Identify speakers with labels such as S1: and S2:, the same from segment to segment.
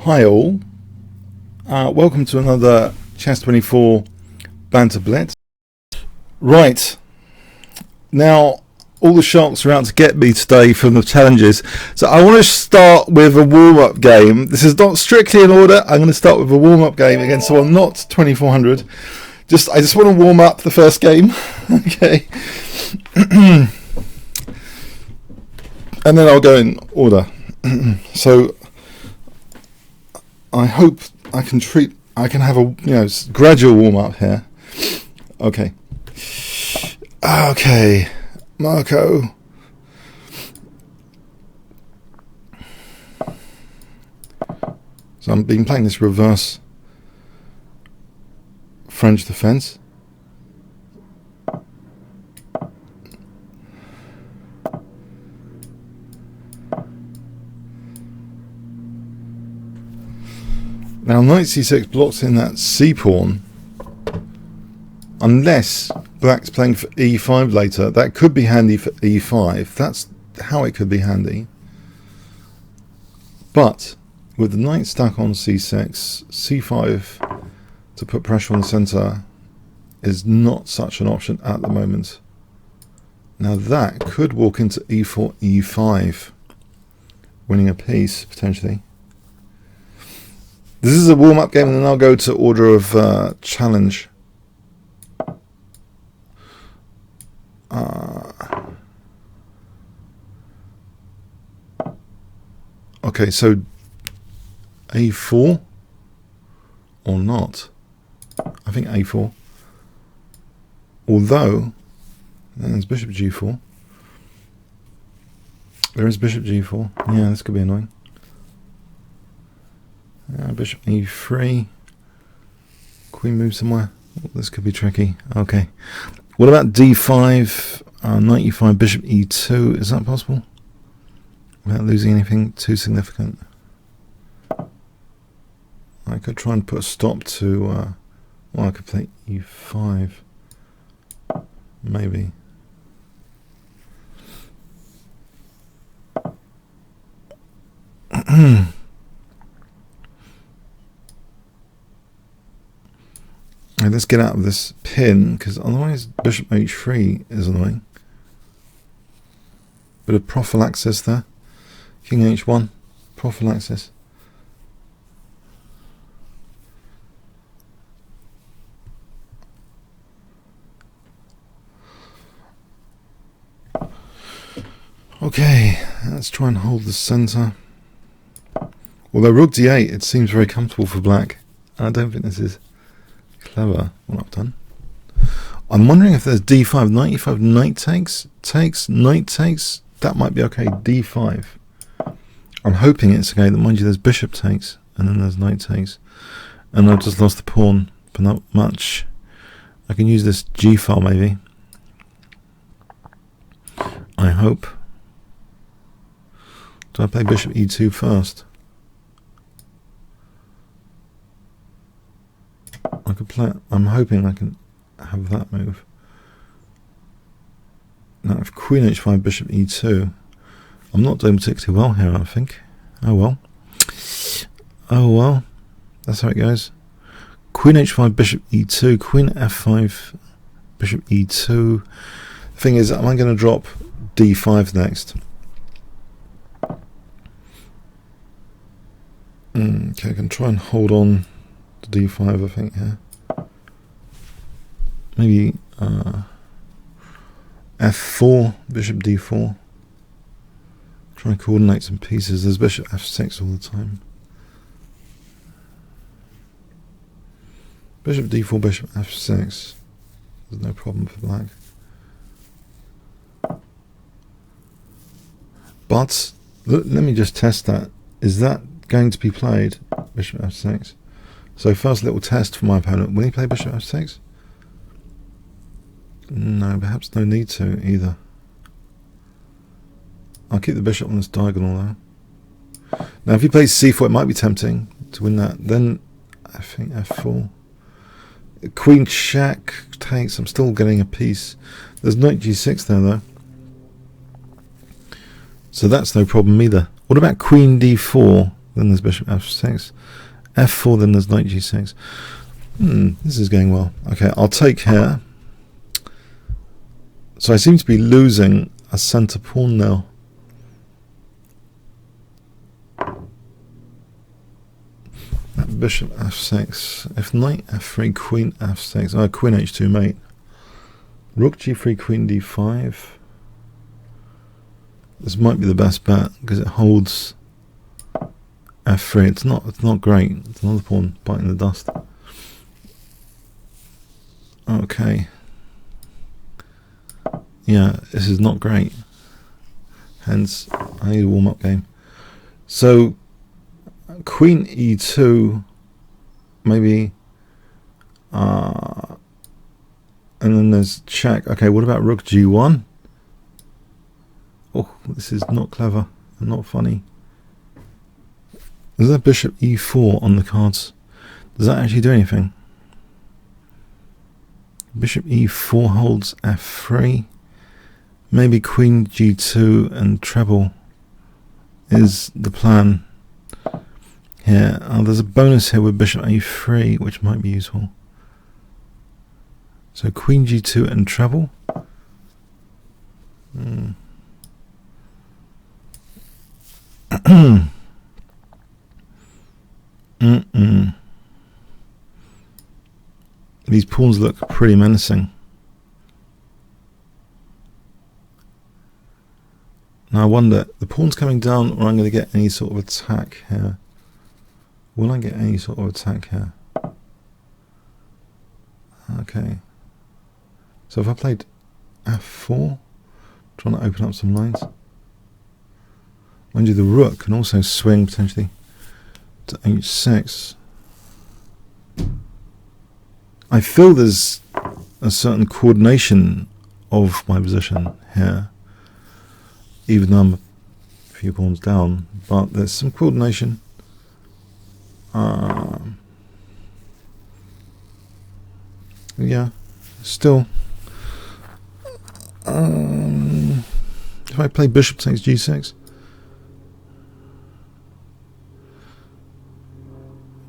S1: Hi all, welcome to another Chess 24 Banter Blitz. Right, now all the sharks are out to get me today from the challenges, so I want to start with a warm-up game. This is not strictly in order. I'm going to start with a warm-up game against someone not 2400. I just want to warm up the first game. Okay. And then I'll go in order. So I hope I can have a gradual warm up here. Okay, Marco. So I've been playing this reverse French defense. Now knight c6 blocks in that c-pawn, unless black's playing for e5 later. That could be handy for e5. That's how it could be handy. But with the knight stuck on c6, c5 to put pressure on the centre is not such an option at the moment. Now that could walk into e4, e5, winning a piece potentially. This is a warm-up game, and then I'll go to order of challenge. Okay, so a4 or not? I think a4. Although there's bishop g4. There is bishop g4. Yeah, this could be annoying. Bishop e3, queen moves somewhere. This could be tricky. Okay, what about d5, knight e5, bishop e2? Is that possible without losing anything too significant? I could try and put a stop to well, I could play e5 maybe. Let's get out of this pin, because otherwise bishop h3 is annoying. Bit of prophylaxis there. King h1, prophylaxis. Okay, let's try and hold the centre. Although rook d8, it seems very comfortable for black. I don't think this is clever what I've done. I'm wondering if there's d5, knight e5, knight takes, knight takes. That might be okay. d5. I'm hoping it's okay. That, mind you, there's bishop takes, and then there's knight takes, and I've just lost the pawn for not much. I can use this g file maybe. I hope. Do I play bishop e2 first? I could play. I'm hoping I can have that move. Now, if queen h5, bishop e2, I'm not doing particularly well here, I think. Oh well. Oh well. That's how it goes. Queen h5, bishop e2, queen f5, bishop e2. The thing is, am I going to drop d5 next? Okay, I can try and hold on to d5, I think, here. Maybe f4, bishop d4. Try and coordinate some pieces. There's bishop f6 all the time. Bishop d4, bishop f6. There's no problem for black. But let me just test that. Is that going to be played? Bishop f6. So first little test for my opponent. Will he play bishop f6? No, perhaps no need to either. I'll keep the bishop on this diagonal though. Now if he plays c4, it might be tempting to win that. Then I think f4. Queen check takes. I'm still getting a piece. There's knight g6 there though. So that's no problem either. What about queen d4? then there's bishop f6, f4, then there's knight g6. This is going well. Okay, I'll take here. So I seem to be losing a center pawn now. That bishop f6. If knight f3, queen f6. Oh, queen h2, mate. Rook g3, queen d5. This might be the best bet because it holds f3. It's not great. It's another pawn biting the dust. Okay. Yeah, this is not great. Hence, I need a warm-up game. So, queen e2, maybe, and then there's check. Okay, what about rook g1? Oh, this is not clever and not funny. Is that bishop e4 on the cards? Does that actually do anything? Bishop e4 holds f3. Maybe queen g2 and treble is the plan here. There's a bonus here with bishop a3, which might be useful. So queen g2 and treble. These pawns look pretty menacing. Now I wonder, the pawn's coming down, or I'm going to get any sort of attack here. Will I get any sort of attack here? Okay. So if I played f4, trying to open up some lines. Mind you, the rook can also swing potentially to h6. I feel there's a certain coordination of my position here, even though I'm a few pawns down, but there's some coordination. Yeah, still. If I play bishop takes g6.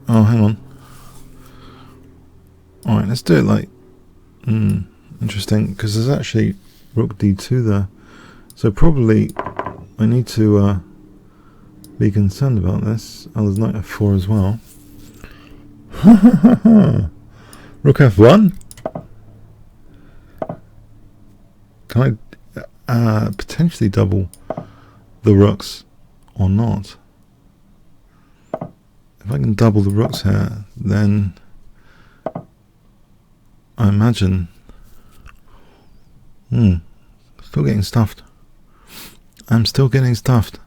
S1: Oh, hang on. Alright, let's do it like... interesting, because there's actually rook d2 there. So probably I need to be concerned about this. Oh, there's knight f4 as well. Rook f1? Can I potentially double the rooks or not? If I can double the rooks here, then I imagine... still getting stuffed. I'm still getting stuffed.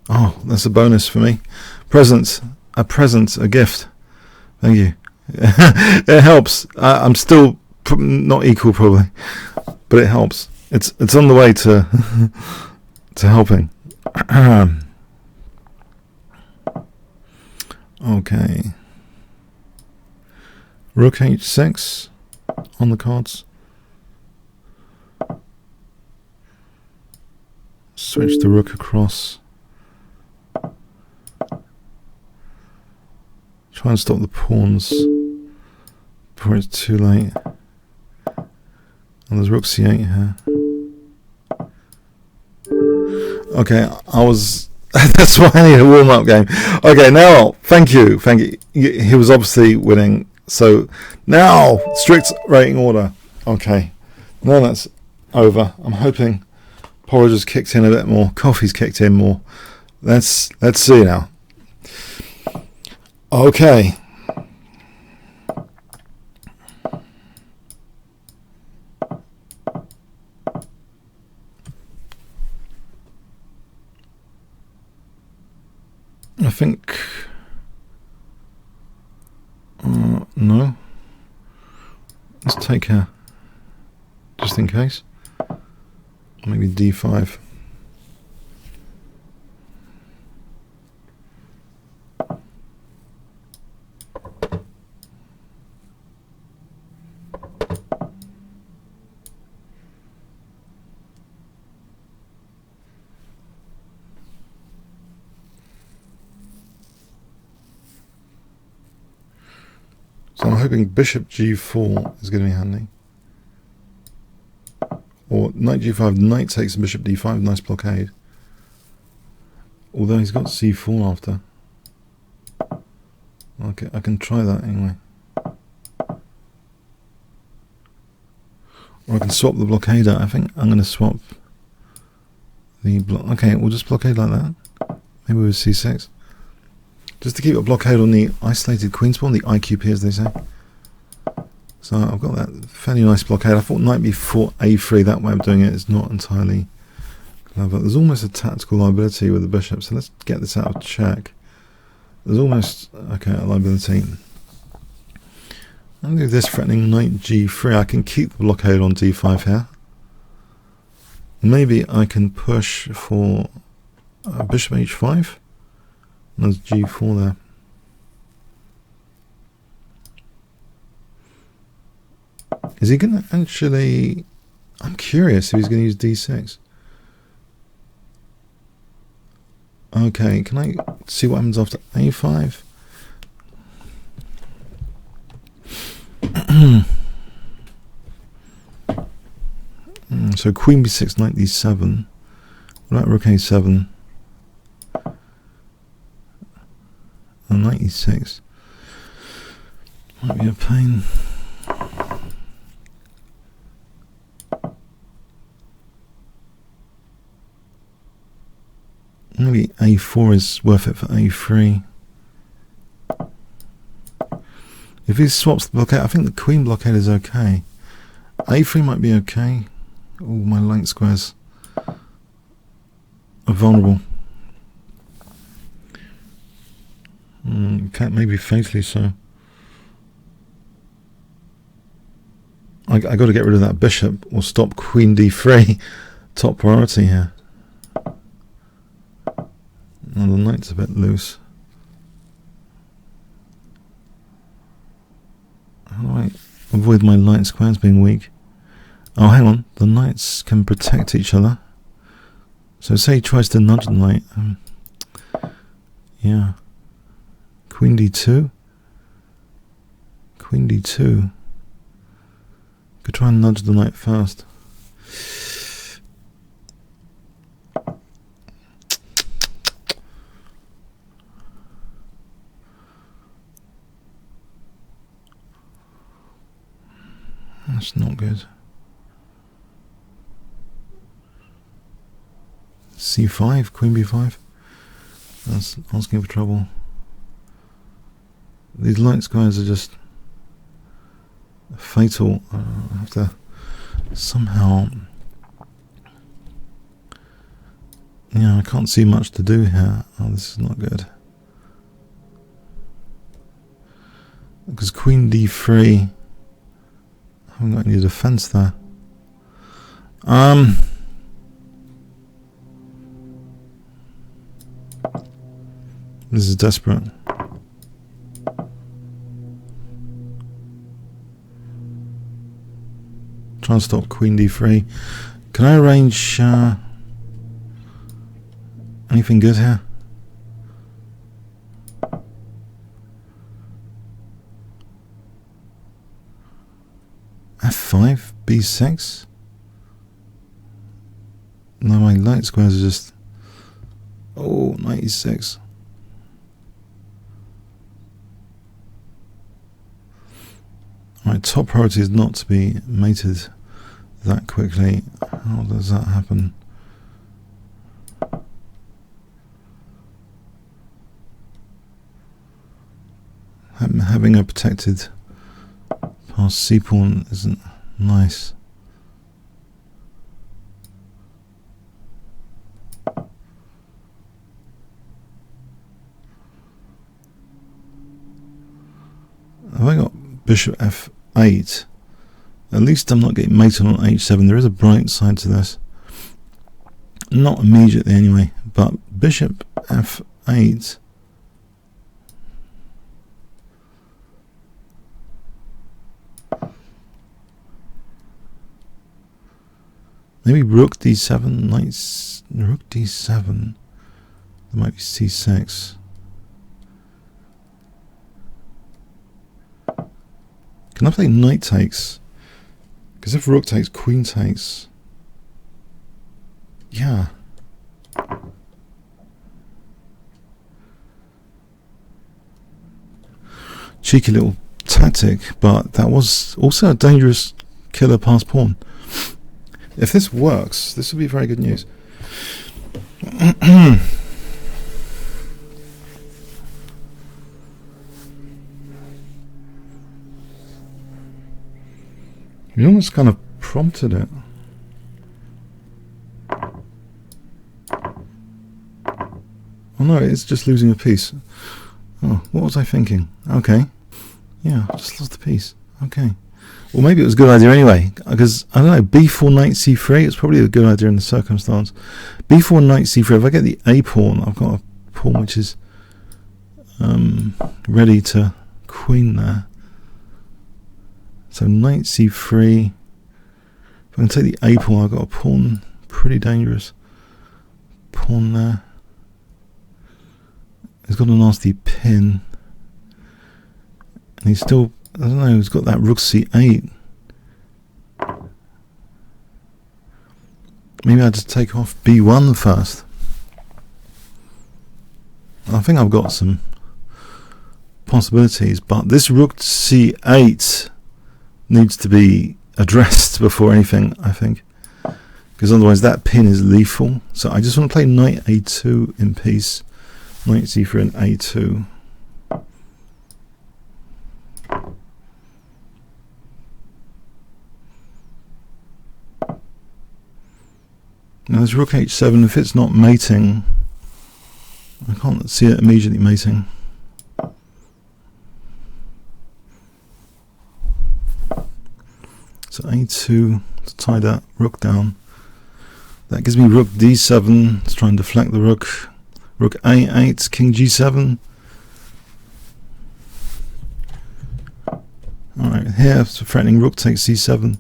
S1: Oh, that's a bonus for me. Presents. A present, a gift. Thank you. It helps. I'm still not equal probably, but it helps. It's on the way to to helping. Okay. Rook h6 on the cards. Switch the rook across. Try and stop the pawns before it's too late. And there's rook c8 here. Okay, that's why I need a warm-up game. Okay, now, thank you. He was obviously winning. So, now, strict rating order. Okay, now that's over. I'm hoping porridge has kicked in a bit more. Coffee's kicked in more. Let's see now. Okay. I think no. Let's take her just in case. Maybe d5. So I'm hoping bishop g4 is going to be handy. Or knight g5, knight takes and bishop d5, nice blockade. Although he's got c4 after. Okay, I can try that anyway. Or I can swap the blockade out. I think I'm going to swap the block. Okay, we'll just blockade like that. Maybe with c6. Just to keep a blockade on the isolated queen pawn, the IQP as they say. So I've got that fairly nice blockade. I thought knight b4 a3, that way of doing it is not entirely clever. There's almost a tactical liability with the bishop, so let's get this out of check. There's almost, okay, a liability. I'll do this threatening knight g3. I can keep the blockade on d5 here. Maybe I can push for bishop h5. And there's g4 there. Is he going to actually... I'm curious if he's going to use d6. Okay, can I see what happens after a5? So queen b6, knight d7. What about rook a7? And knight e6. Might be a pain. Maybe a4 is worth it for a3. If he swaps the blockade, I think the queen blockade is okay. a3 might be okay. All my light squares are vulnerable. Maybe fatally so. I got to get rid of that bishop or stop queen d3. Top priority here. Now the knight's a bit loose. How do I avoid my light squares being weak? Oh, hang on. The knights can protect each other. So say he tries to nudge the knight. Yeah. Queen d2. Queen d2. Could try and nudge the knight first. That's not good. c5, queen b5. That's asking for trouble. These light squares are just fatal. I have to somehow... Yeah, I can't see much to do here. Oh, this is not good. Because queen d3... I haven't got any defense there. This is desperate. Try and stop queen d3. Can I arrange anything good here? f5, b6. No, my light squares are just... Oh, knight e6. Right, top priority is not to be mated that quickly. How does that happen? Having a protected past c-pawn isn't nice. Have I got bishop f8? At least I'm not getting mated on h7. There is a bright side to this. Not immediately anyway, but bishop f8. Maybe rook d7, knights, rook d7. There might be c6. Can I play knight takes? Because if rook takes, queen takes. Yeah. Cheeky little tactic, but that was also a dangerous killer pass pawn. If this works, this would be very good news. You almost kind of prompted it. Oh no, it's just losing a piece. Oh, what was I thinking? Okay. Yeah, I just lost a piece. Okay. Well, maybe it was a good idea anyway, because, I don't know, b4 knight c3, it's probably a good idea in the circumstance. b4 knight c3, if I get the a pawn, I've got a pawn which is ready to queen there. So knight c3. If I can take the a pawn, I've got a pawn, pretty dangerous pawn there. He's got a nasty pin. And he's still, I don't know, he's got that rook c8. Maybe I just take off b1 first. I think I've got some possibilities, but this rook c8 needs to be addressed before anything, I think, because otherwise that pin is lethal. So I just want to play knight a2 in peace, knight c3 and a2. Now this rook h7, if it's not mating, I can't see it immediately mating. So a2 to tie that rook down. That gives me rook d7 to try and deflect the rook. Rook a8, king g7. Alright, here so threatening rook takes c7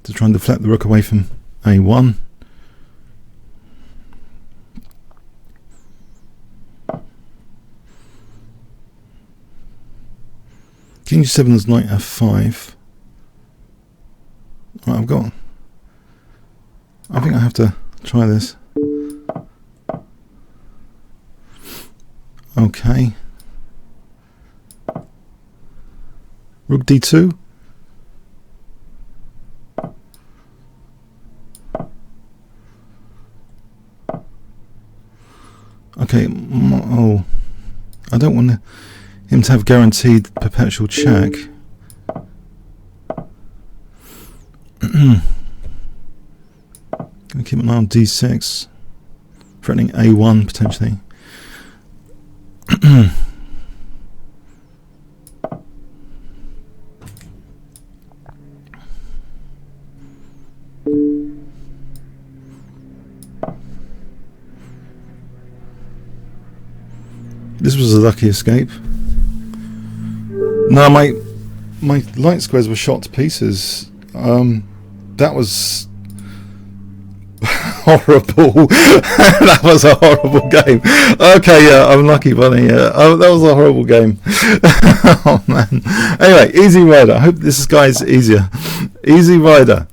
S1: to try and deflect the rook away from a1. King g7 is knight f5. Right, I think I have to try this. Okay. Rook d2. Okay, oh, I don't want him to have guaranteed perpetual check. Gonna keep an eye on d6, threatening a1 potentially. This was a lucky escape. No, my light squares were shot to pieces. That was horrible. That was a horrible game. Okay, yeah, I'm lucky, bunny. Yeah, that was a horrible game. Oh man. Anyway, Easy Rider. I hope this guy's easier. Easy Rider.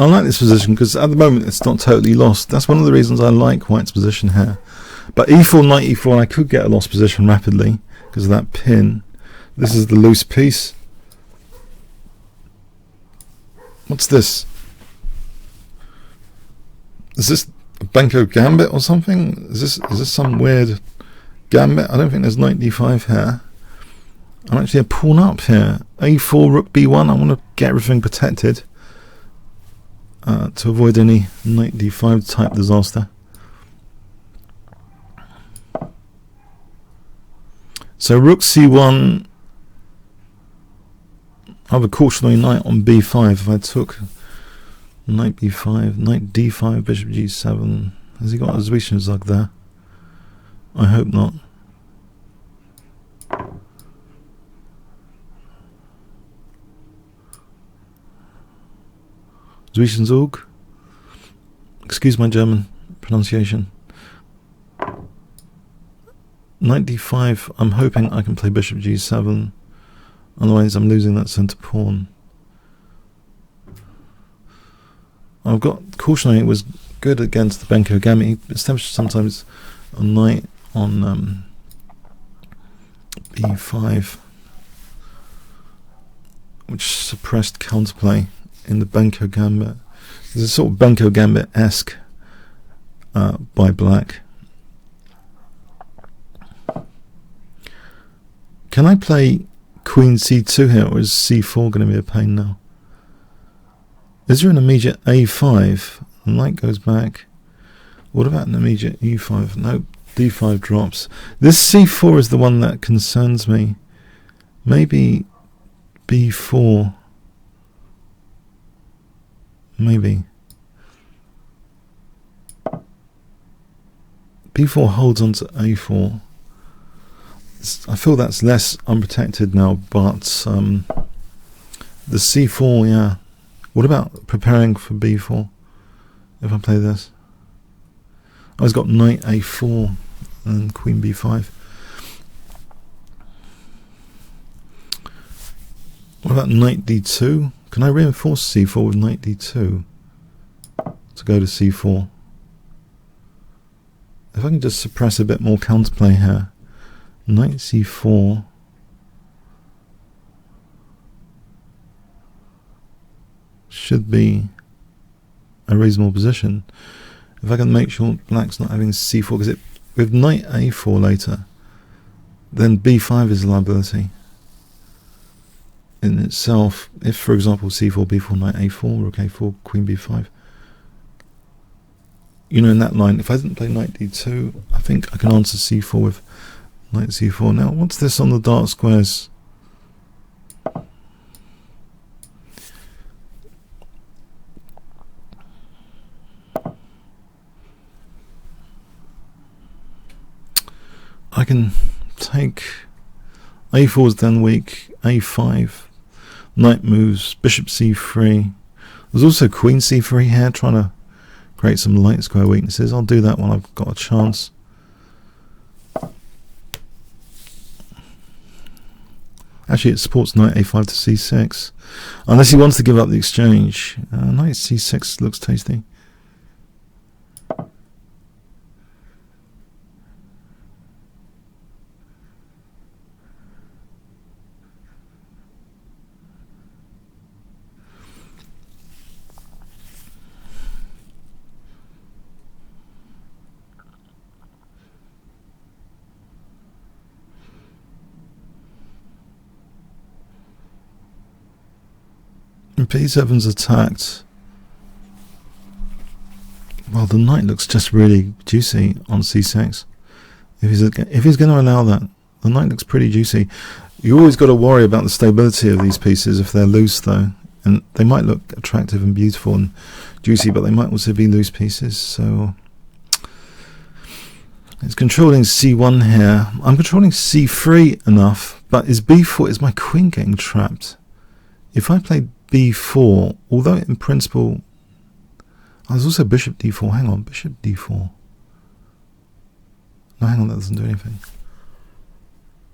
S1: I like this position because at the moment it's not totally lost. That's one of the reasons I like White's position here. But e4, knight e4, I could get a lost position rapidly because of that pin. This is the loose piece. What's this? Is this a Banko gambit or something? Is this some weird gambit? I don't think there's knight d5 here. I'm actually a pawn up here. a4, rook b1. I want to get everything protected to avoid any knight d5 type disaster. So rook c1. I have a cautionary knight on b5 if I took Knight b5, knight d5, bishop g7. Has he got a Positional zug there? I hope not. Positional zug. Excuse my German pronunciation. Knight d5, I'm hoping I can play bishop g7, otherwise I'm losing that centre pawn. I've got cautionary, it was good against the Banko gambit. He established sometimes a knight on b5, which suppressed counterplay in the Banko gambit. There's a sort of Banko gambit-esque by black. Can I play queen c2 here, or is c4 going to be a pain now? Is there an immediate a5? The knight goes back. What about an immediate e5? No, d5 drops. This c4 is the one that concerns me. Maybe b4. Maybe. b4 holds on to a4. I feel that's less unprotected now, but the c4, yeah. What about preparing for b4 if I play this? I've got knight a4 and queen b5. What about knight d2? Can I reinforce c4 with knight d2 to go to c4? If I can just suppress a bit more counterplay here. Knight c4. Should be a reasonable position. If I can make sure black's not having c4, because with knight a4 later, then b5 is a liability in itself. If, for example, c4, b4, knight a4, rook a4, queen b5, you know, in that line, if I didn't play knight d2, I think I can answer c4 with knight c4. Now, what's this on the dark squares? I can take a4 is then weak, a5, knight moves, bishop c3. There's also queen c3 here, trying to create some light square weaknesses. I'll do that when I've got a chance. Actually, it supports knight a5 to c6, unless he wants to give up the exchange. Knight c6 looks tasty. b7's attacked. Well, the knight looks just really juicy on c6. If he's going to allow that, the knight looks pretty juicy. You always got to worry about the stability of these pieces if they're loose, though, and they might look attractive and beautiful and juicy, but they might also be loose pieces. So it's controlling c1 here. I'm controlling c3 enough, but is b4? Is my queen getting trapped? If I play b4, although in principle, there's also bishop d4. Hang on, bishop d4. No, hang on, that doesn't do anything.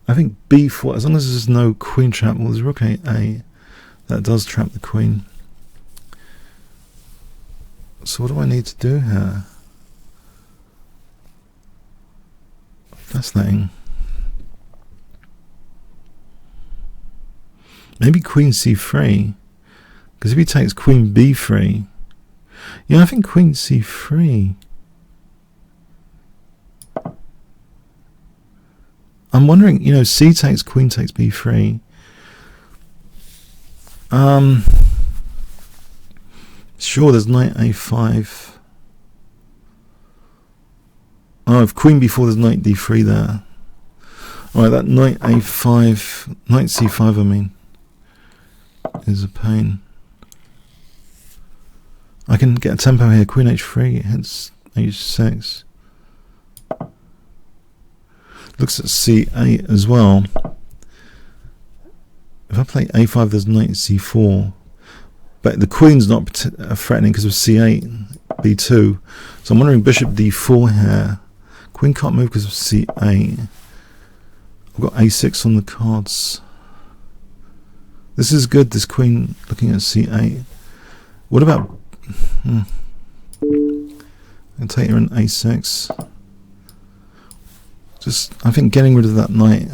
S1: I think b4, as long as there's no queen trap, well, there's rook a8. That does trap the queen. So what do I need to do here? Fascinating. Maybe queen c3. Because if he takes queen b3, yeah, I think queen c3. I'm wondering, you know, c takes, queen takes b3. Sure, there's knight a5. Oh, if queen b4, there's knight d3 there. Alright, that knight a5, knight c5, I mean, is a pain. I can get a tempo here. Queen h3 hits h6. Looks at c8 as well. If I play a5, there's knight c4. But the queen's not threatening because of c8, b2. So I'm wondering bishop d4 here. Queen can't move because of c8. I've got a6 on the cards. This is good, this queen looking at c8. What about... I can take her in a6. Just, I think getting rid of that knight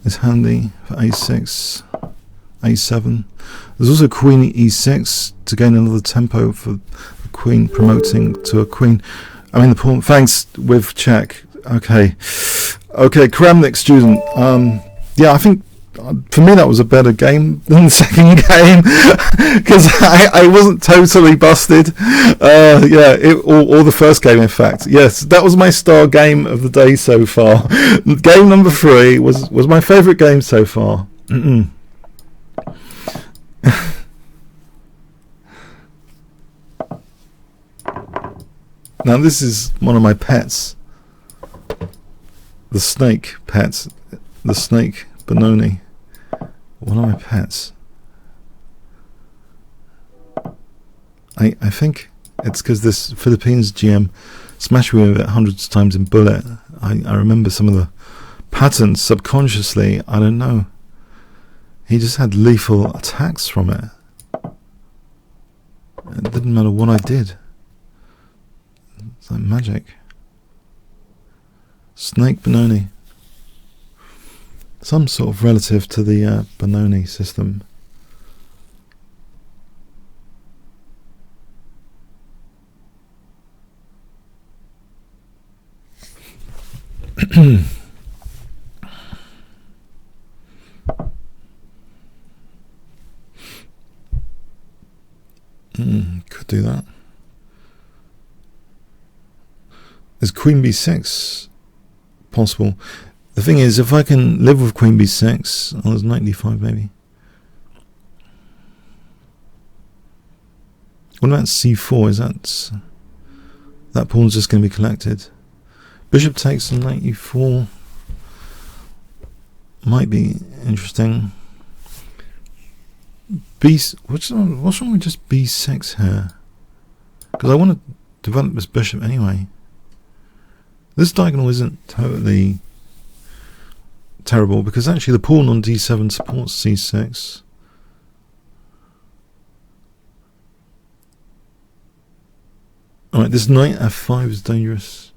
S1: is handy for a6, a7. There's also queen e6 to gain another tempo for the queen, promoting to a queen. I mean the pawn. Thanks with check. Okay, Kramnik student. Yeah, I think for me that was a better game than the second game because I wasn't totally busted. Yeah, or the first game in fact. Yes, that was my star game of the day so far. Game number 3 was my favourite game so far. Now this is one of my pets. The snake pets. The snake benoni. One of my pets. I think it's because this Philippines GM smashed me with it hundreds of times in Bullet. I remember some of the patterns subconsciously. I don't know. He just had lethal attacks from it. It didn't matter what I did. It's like magic. Snake benoni. Some sort of relative to the benoni system. Could do that. Is queen b6 possible? The thing is, if I can live with queen b6, oh, there's knight d5 maybe. What about c4? Is that pawn's just going to be collected? Bishop takes and knight e4 might be interesting. What's wrong with just b6 here? Because I want to develop this bishop anyway. This diagonal isn't totally terrible because actually the pawn on d7 supports c6. Alright, this knight f5 is dangerous.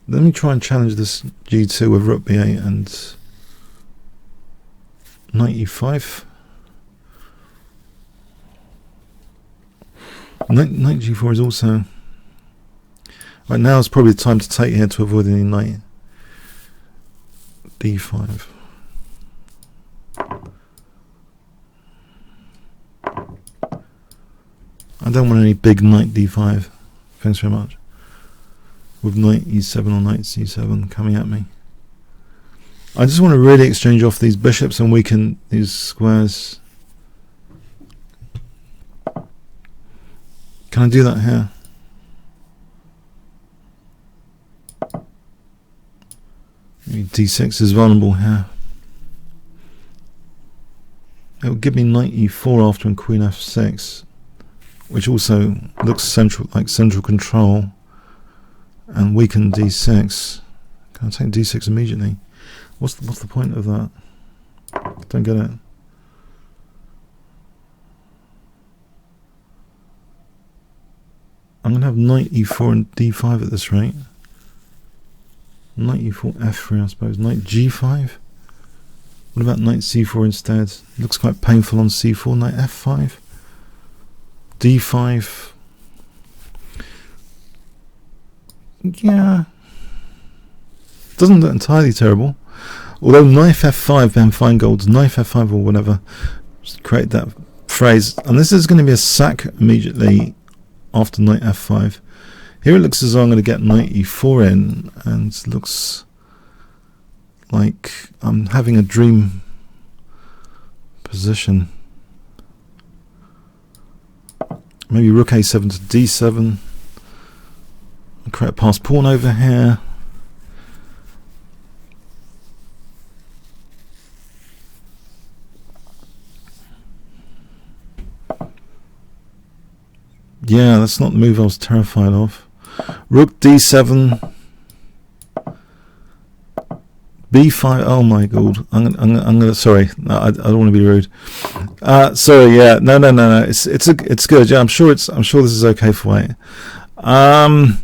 S1: Let me try and challenge this g2 with rook b8 and knight e5. Knight g4 is also... Right, now is probably the time to take here to avoid any knight d5. I don't want any big knight d5. Thanks very much. With knight e7 or knight c7 coming at me. I just want to really exchange off these bishops and weaken these squares. Can I do that here? Maybe d6 is vulnerable here. It will give me knight e4 after and queen f6, which also looks central, like central control, and weaken d6. Can I take d6 immediately? What's the point of that? Don't get it. I'm going to have knight e4 and d5 at this rate. Knight e4, f3 I suppose. Knight g5? What about knight c4 instead? Looks quite painful on c4. Knight f5? d5? Yeah. Doesn't look entirely terrible. Although knife f5, Ben Feingold's knife f5 or whatever, just create that phrase. And this is going to be a sack immediately after knight f5. Here it looks as though I'm going to get knight e4 in, and it looks like I'm having a dream position. Maybe rook a7 to d7. Create a passed pawn over here. Yeah, that's not the move I was terrified of. Rook d7. b5. Oh my god! I'm gonna. Sorry, no, I don't want to be rude. Sorry. Yeah. No. It's good. Yeah, I'm sure this is okay for white. I'm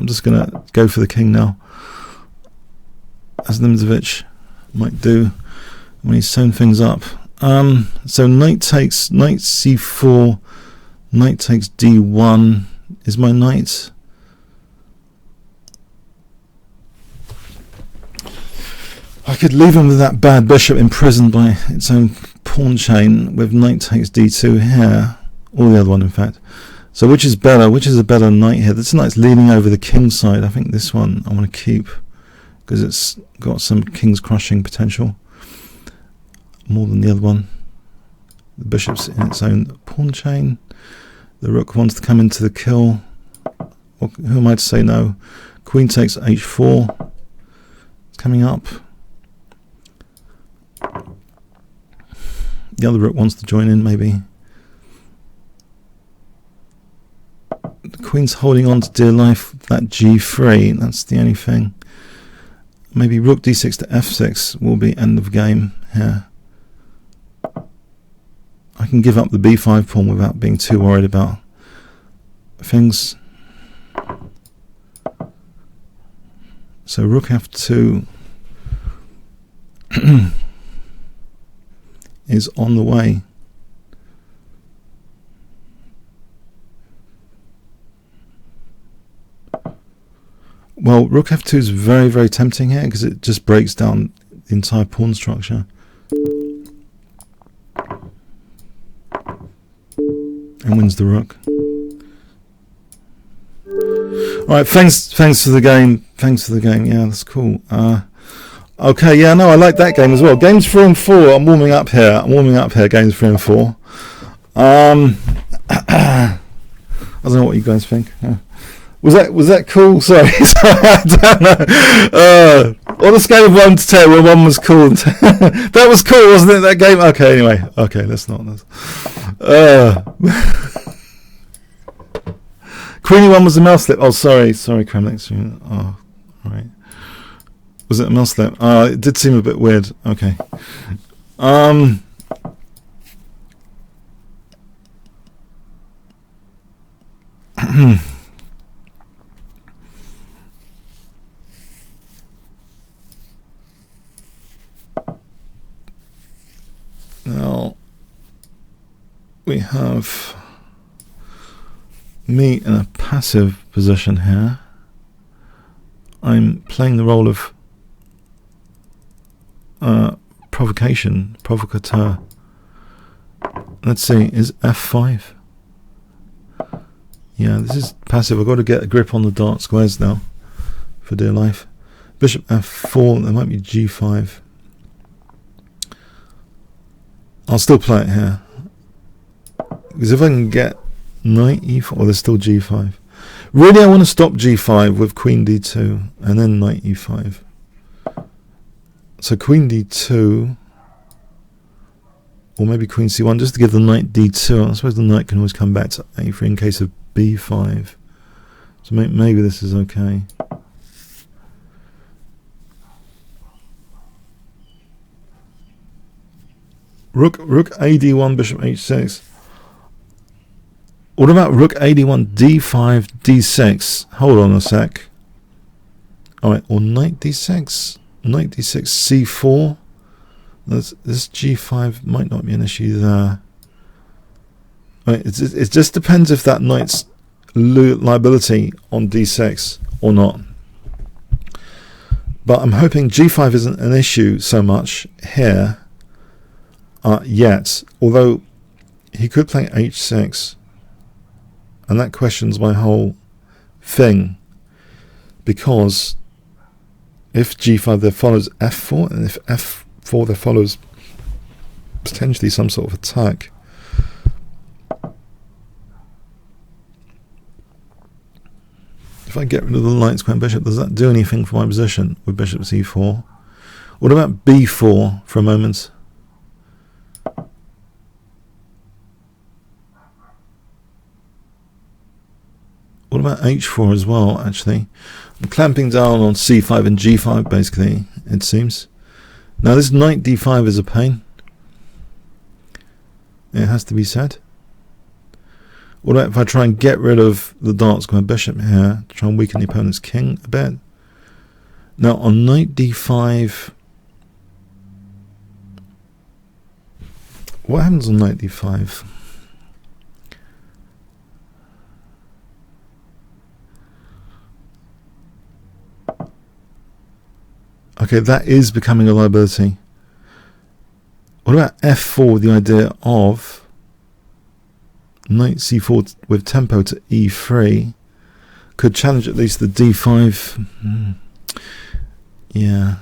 S1: just gonna go for the king now, as Nimzovich might do when he's sewn things up. So knight takes, knight c4, knight takes d1. Is my knight? I could leave him with that bad bishop imprisoned by its own pawn chain with knight takes d2 here, or the other one in fact. So which is better? Which is a better knight here? This knight's leaning over the king side. I think this one I want to keep because it's got some king's crushing potential more than the other one. The bishop's in its own pawn chain. The rook wants to come into the kill. Who am I to say no? Queen takes h4. It's coming up. The other rook wants to join in, maybe. The queen's holding on to dear life. That g3, that's the only thing. Maybe rook d6 to f6 will be end of game here. I can give up the b5 pawn without being too worried about things. So rook f2 is on the way. Well, rook f2 is very, very tempting here because it just breaks down the entire pawn structure. And wins the rook. Alright, thanks for the game. Yeah, that's cool. Okay, yeah, no, I like that game as well. Games 3 and 4, I'm warming up here. Games 3 and 4. I don't know what you guys think. Was that cool? Sorry, I don't know. On a scale of 1 to 10, where 1 was cool. That was cool, wasn't it? That game. Okay, anyway. Okay, let's not. Queenie 1 was a mouse slip. Oh, sorry, Kremlix. Oh, all right. Was it a mouse slip? It did seem a bit weird. Okay. Now we have me in a passive position here. I'm playing the role of provocateur. Let's see, is f5? Yeah, this is passive. I've got to get a grip on the dark squares now, for dear life. Bishop f4, there might be g5. I'll still play it here. Because if I can get knight e4, well, there's still g5. Really, I want to stop g5 with queen d2, and then knight e5. So queen d2, or maybe queen c1, just to give the knight d2. I suppose the knight can always come back to a3 in case of b5. So maybe this is okay. Rook ad1, bishop h6. What about rook ad1, d5, d6? Hold on a sec. Alright, or knight d6. Knight d6, c4. This g5 might not be an issue there. Right, it just depends if that knight's liability on d6 or not. But I'm hoping g5 isn't an issue so much here yet. Although he could play h6. And that questions my whole thing. Because if g5 there follows f4, and if f4 there follows potentially some sort of attack. If I get rid of the light square bishop, does that do anything for my position with bishop c4? What about b4 for a moment? What about h4 as well, actually? I'm clamping down on c5 and g5, basically, it seems. Now, this knight d5 is a pain. It has to be said. What about if I try and get rid of the dark square bishop here, to try and weaken the opponent's king a bit? Now, on knight d5... what happens on knight d5? Okay, that is becoming a liability. What about f4 with the idea of knight c4 with tempo to e3? Could challenge at least the d5. Yeah.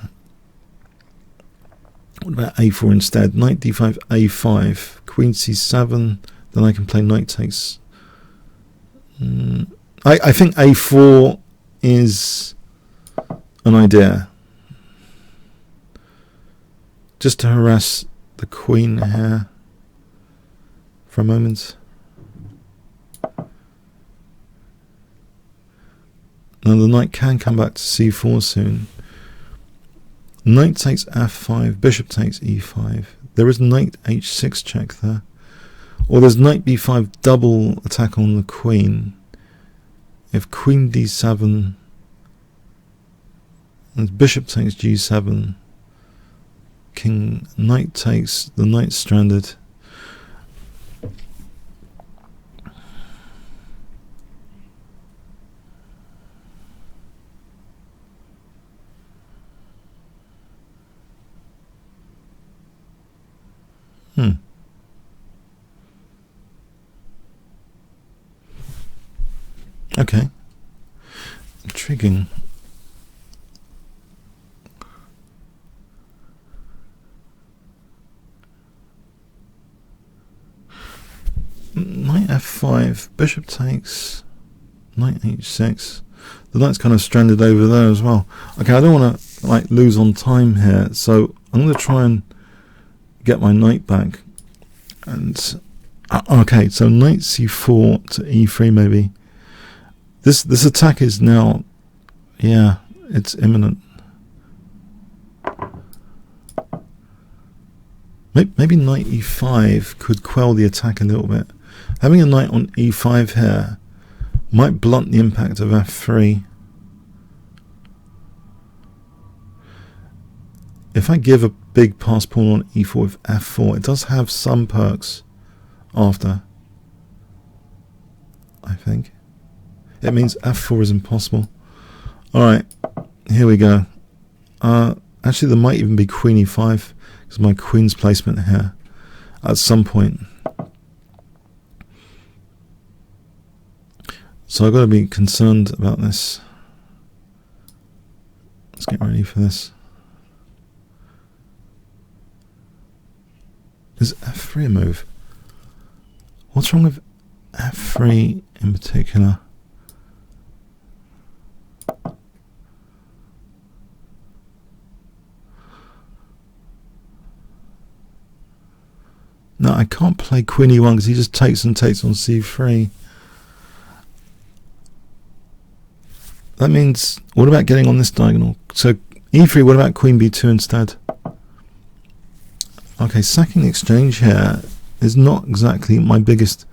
S1: What about a4 instead? Knight d5, a5, queen c7. Then I can play knight takes. I think a4 is an idea. Just to harass the queen here for a moment. Now the knight can come back to c4 soon. Knight takes f5, bishop takes e5. There is knight h6 check there. Or there's knight b5 double attack on the queen. If queen d7 and bishop takes g7, king, knight takes, the knight stranded. Okay. Intriguing. Knight f5, bishop takes, knight h6. The knight's kind of stranded over there as well. Okay, I don't want to like lose on time here, so I'm going to try and get my knight back. And okay, so knight c4 to e3 maybe. This attack is now, yeah, it's imminent. Maybe knight e5 could quell the attack a little bit. Having a knight on e5 here might blunt the impact of f3. If I give a big pass pawn on e4 with f4, it does have some perks after, I think. It means f4 is impossible. Alright, here we go. Actually, there might even be queen e5, because my queen's placement here at some point. So I've got to be concerned about this. Let's get ready for this. Is f3 a move? What's wrong with f3 in particular? No, I can't play queen e1 because he just takes and takes on c3. That means, what about getting on this diagonal? So e3, what about queen b2 instead? Okay, sacking the exchange here is not exactly my biggest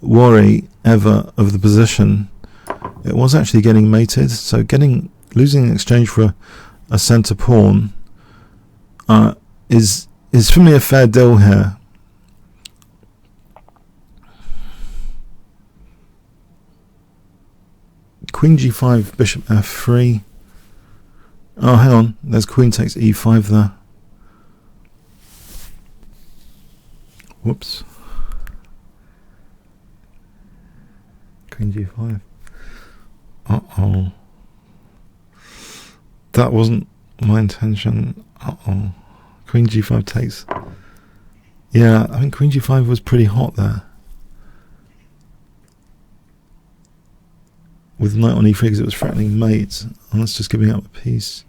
S1: worry ever of the position. It was actually getting mated, so losing an exchange for a centre pawn is for me a fair deal here. Queen g5, bishop f3. Oh, hang on. There's queen takes e5 there. Whoops. Queen g5. Uh-oh. That wasn't my intention. Uh-oh. Queen g5 takes. Yeah, I think queen g5 was pretty hot there. With knight on e3 because it was threatening mate. And that's just giving up a piece.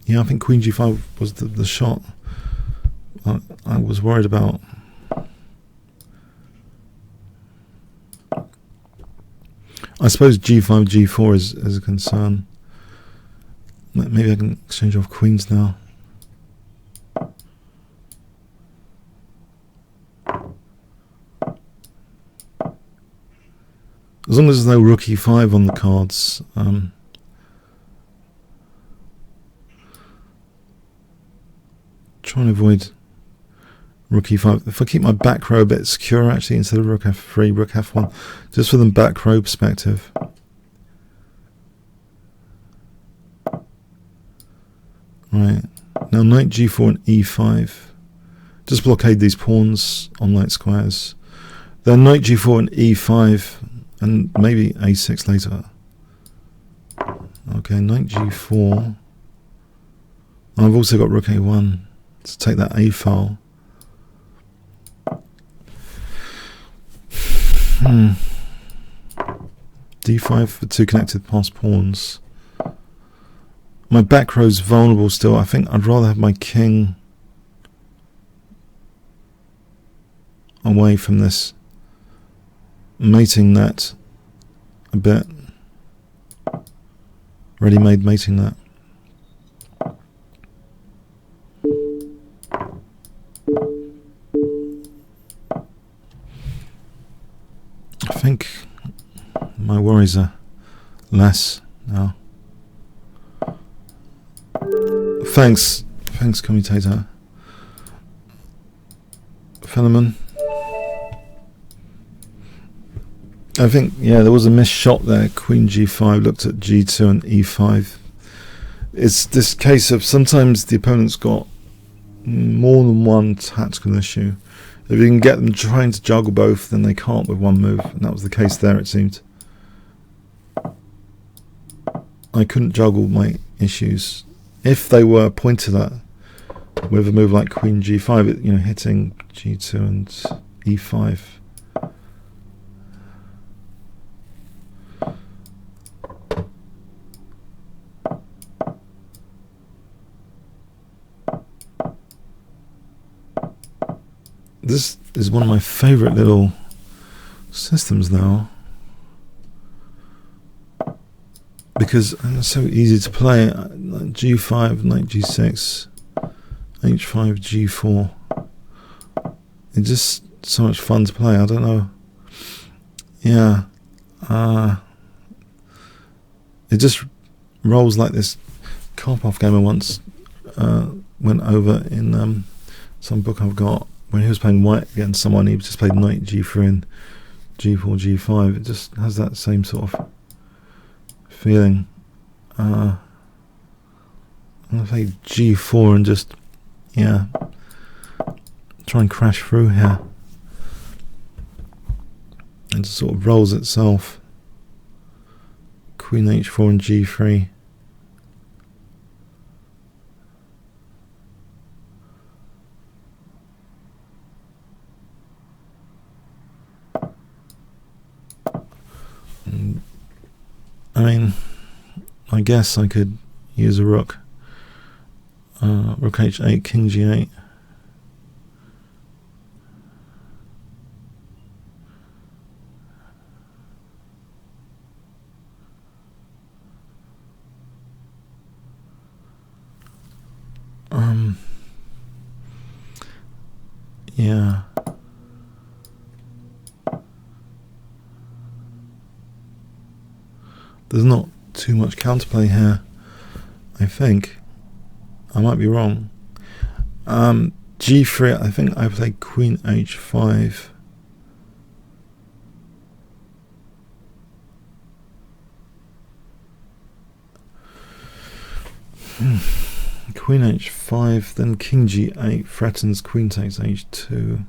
S1: Yeah, I think queen g5 was the shot I was worried about. I suppose g5, g4 is a concern. Maybe I can exchange off queens now. As long as there's no rook e5 on the cards. Trying to avoid rook e5. If I keep my back row a bit secure, actually, instead of rook f3, rook f1, just for the back row perspective. Right, now knight g4 and e5. Just blockade these pawns on light squares. Then knight g4 and e5, and maybe a6 later. Okay, knight g4. I've also got rook a1 to take that a file. d5 for two connected passed pawns. My back row's vulnerable still. I think I'd rather have my king away from this mating net a bit. Ready-made mating net. I think my worries are less now. Thanks, commutator. Philemon. I think, yeah, there was a missed shot there. Queen g5 looked at g2 and e5. It's this case of sometimes the opponent's got more than one tactical issue. If you can get them trying to juggle both, then they can't with one move. And that was the case there, it seemed. I couldn't juggle my issues. If they were pointed at with a move like queen g5, you know, hitting g2 and e5. This is one of my favourite little systems now, because it's so easy to play. G5, knight g6, h5, g4. It's just so much fun to play. I don't know. Yeah. It just rolls like this. Karpov game I once went over in some book I've got. When he was playing white against someone, he just played knight g3 and g4, g5. It just has that same sort of feeling. I'm going to play g4 and just, yeah, try and crash through here. It just sort of rolls itself. Queen h4 and g3. I mean, I guess I could use a rook. Rook h8, king g8. Yeah. There's not too much counterplay here, I think. I might be wrong. G3, I think I played queen h5. Queen h5, then king g8 threatens queen takes h2.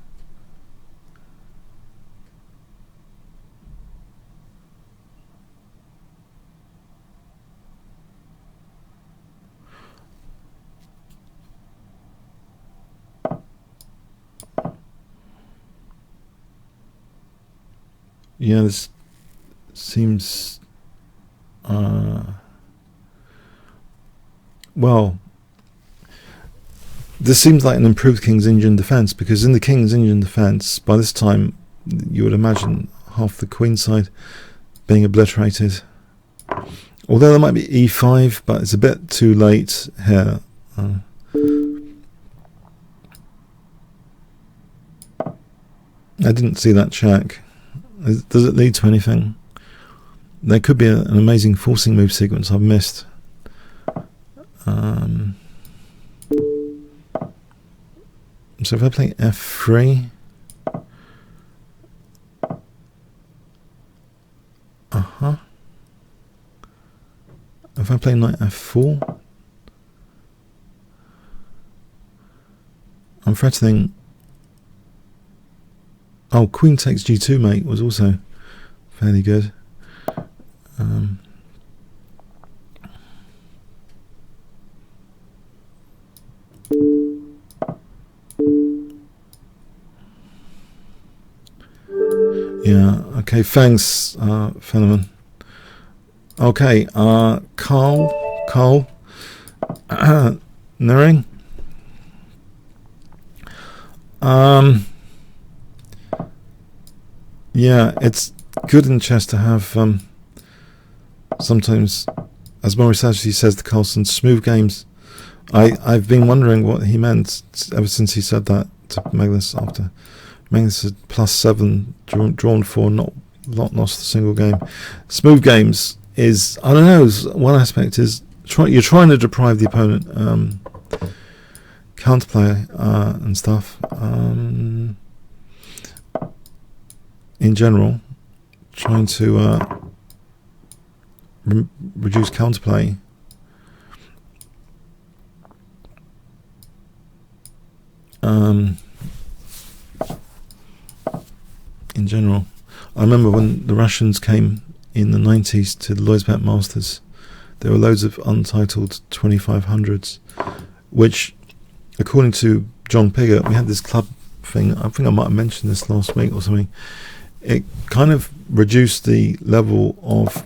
S1: yeah, this seems well, this seems like an improved King's Indian defence, because in the King's Indian defence, by this time, you would imagine half the queen side being obliterated. Although there might be e5, but it's a bit too late here. I didn't see that check. Does it lead to anything? There could be an amazing forcing move sequence I've missed. So if I play f3, if I play knight f4, I'm threatening. Oh, queen takes g2, mate, was also fairly good. Yeah, okay, thanks, Fenneman. Okay, Carl, Nering. Yeah, it's good in chess to have, sometimes, as Maurice actually says, the Carlson smooth games. I've been wondering what he meant ever since he said that to Magnus after. Magnus had +7, drawn 4, not lost a single game. Smooth games is, I don't know, one aspect is you're trying to deprive the opponent counterplay and stuff. In general, trying to reduce counterplay. In general, I remember when the Russians came in the 90s to the Lloydsbet Masters, there were loads of untitled 2500s, which, according to John Piggott, we had this club thing, I think I might have mentioned this last week or something, it kind of reduced the level of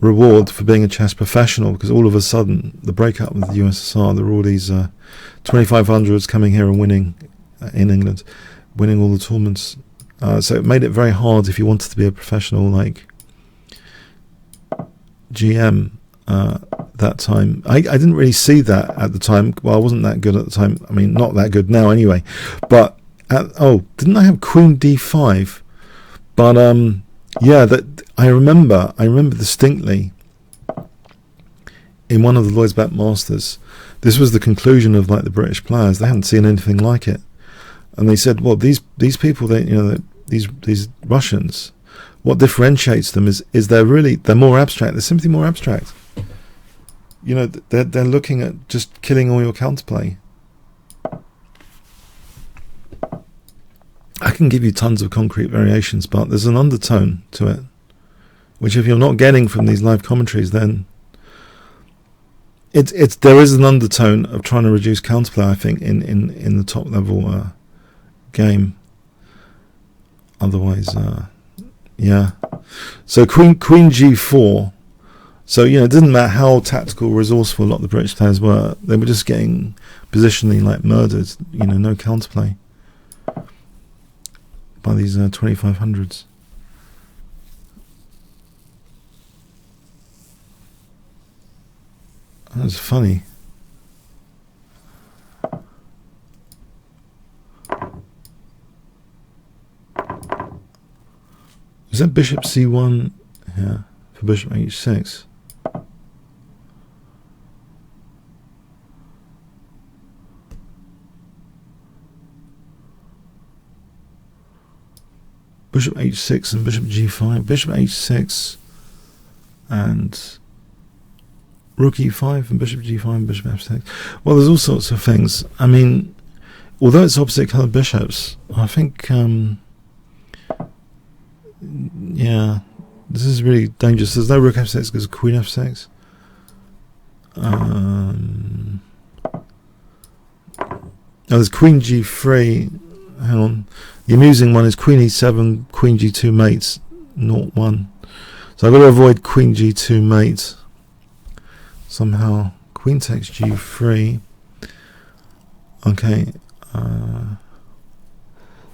S1: reward for being a chess professional, because all of a sudden, the breakup with the USSR, there were all these 2500s coming here and winning in England, winning all the tournaments. So it made it very hard if you wanted to be a professional like GM that time. I didn't really see that at the time. Well, I wasn't that good at the time. I mean, not that good now anyway. But didn't I have Queen D5? But yeah, that I remember distinctly in one of the Lloydsbet Masters. This was the conclusion of like the British players. They hadn't seen anything like it. And they said, well, these people, these Russians, what differentiates them is they're more abstract. They're simply more abstract. You know, they're looking at just killing all your counterplay. I can give you tons of concrete variations, but there's an undertone to it, which if you're not getting from these live commentaries, then there is an undertone of trying to reduce counterplay, I think, in the top level game. Otherwise, yeah. So Queen G4. So, you know, it didn't matter how tactical, resourceful a lot of the British players were. They were just getting positionally like murdered. You know, no counterplay by these 2500s. That's funny. Is that bishop c1 here for bishop h6? Bishop h6 and bishop g5, bishop h6 and rook e5 and bishop g5 and bishop f6. Well, there's all sorts of things. I mean, although it's opposite coloured bishops, I think yeah, this is really dangerous. There's no rook f6 because queen f6. Oh, there's queen g3. hang on. The amusing one is Queen E7, Queen G2 mates, 0-1. So I've got to avoid Queen G2 mate somehow. Queen takes G3. Okay.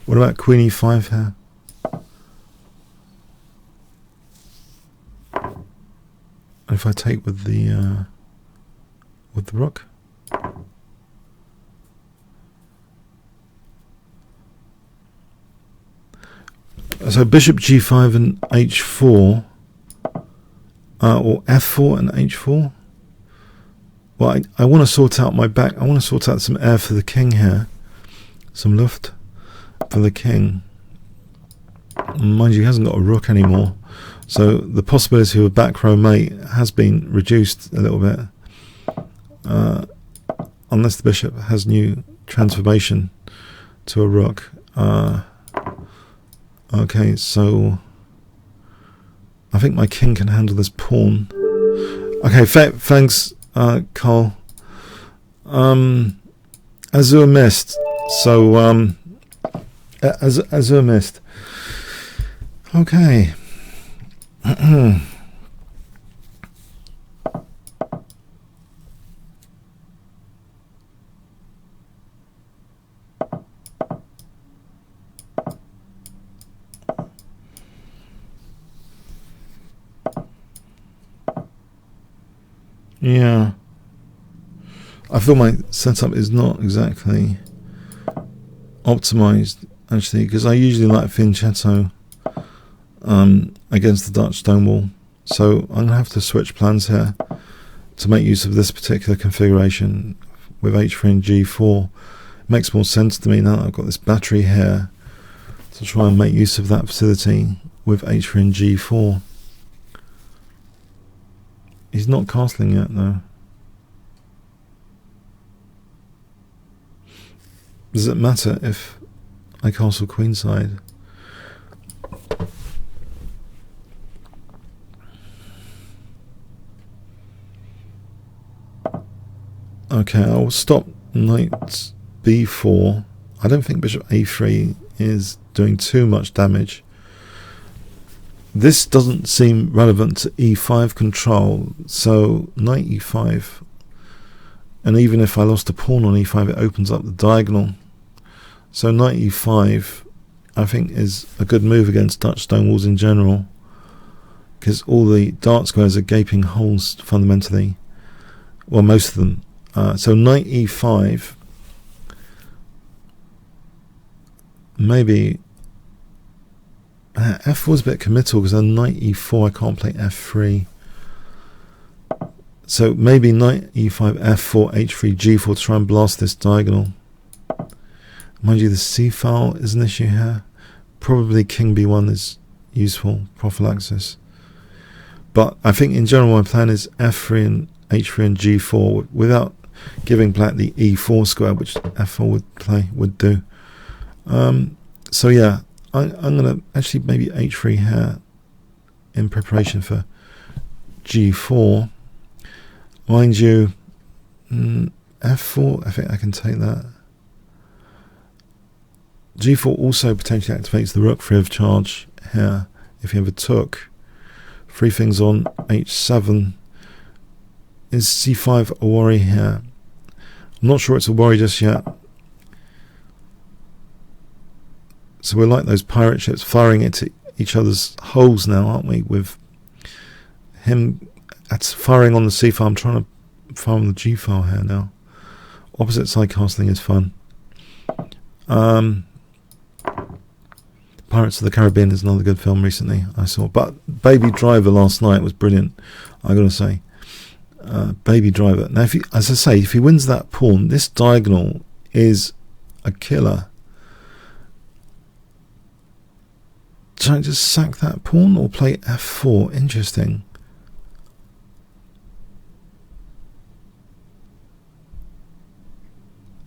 S1: What about Queen E5 here? If I take with the rook. So bishop G5 and H4, or F4 and H4. Well, I want to sort out my back. I want to sort out some air for the king here, some Luft for the king. Mind you, he hasn't got a rook anymore, so the possibility of a back row mate has been reduced a little bit, unless the bishop has new transformation to a rook. Okay, so I think my king can handle this pawn. Okay, thanks, Carl. Azure missed. So Azure missed. Okay. Yeah, I feel my setup is not exactly optimized, actually, because I usually like fianchetto against the Dutch stonewall, so I'm gonna have to switch plans here to make use of this particular configuration with H3 and G4. It makes more sense to me now that I've got this battery here to try and make use of that facility with H3 and G4. He's not castling yet, though. Does it matter if I castle queenside? Okay, I'll stop knight b4. I don't think bishop a3 is doing too much damage. This doesn't seem relevant to e5 control, so knight e5, and even if I lost a pawn on e5, it opens up the diagonal. So knight e5, I think, is a good move against Dutch stonewalls in general, because all the dark squares are gaping holes fundamentally. Well, most of them. So knight e5, maybe. F4 is a bit committal because then knight e4 I can't play f3. So maybe knight e5, f4, h3, g4 to try and blast this diagonal. Mind you, the c file is an issue here. Probably king b1 is useful, prophylaxis. But I think in general my plan is f3 and h3 and g4 without giving black the e4 square, which f4 would do. So yeah, I'm going to actually maybe h3 here in preparation for g4. Mind you, f4, I think I can take that. g4 also potentially activates the rook free of charge here if you have a took. Three things on h7. Is c5 a worry here? I'm not sure it's a worry just yet. So we're like those pirate ships firing into each other's holes now, aren't we? With him firing on the c file. I'm trying to fire on the g file here now. Opposite side castling is fun. Pirates of the Caribbean is another good film recently I saw. But Baby Driver last night was brilliant, I gotta say. Baby Driver. Now, as I say, if he wins that pawn, this diagonal is a killer. Should I just sack that pawn or play f4? Interesting.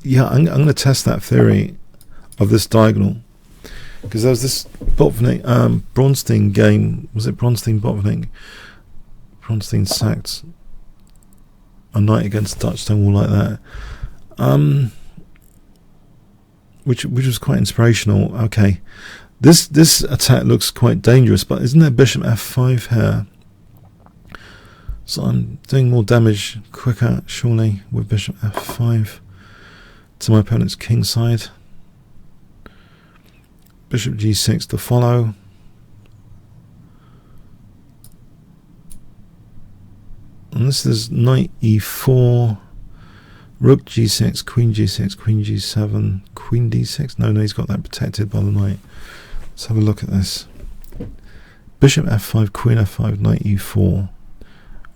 S1: Yeah, I'm going to test that theory of this diagonal, because there was this Botvinnik, Bronstein game. Was it Bronstein-Botvinnik? Bronstein sacked a knight against Dutch stonewall like that. which was quite inspirational. Okay, this attack looks quite dangerous, but isn't there bishop f5 here? So I'm doing more damage quicker, surely, with bishop f5 to my opponent's kingside. Bishop g6 to follow. And this is knight e4, rook g6, queen g6, queen g7, queen d6. No, he's got that protected by the knight. Let's have a look at this. Bishop f5, queen f5, knight e4,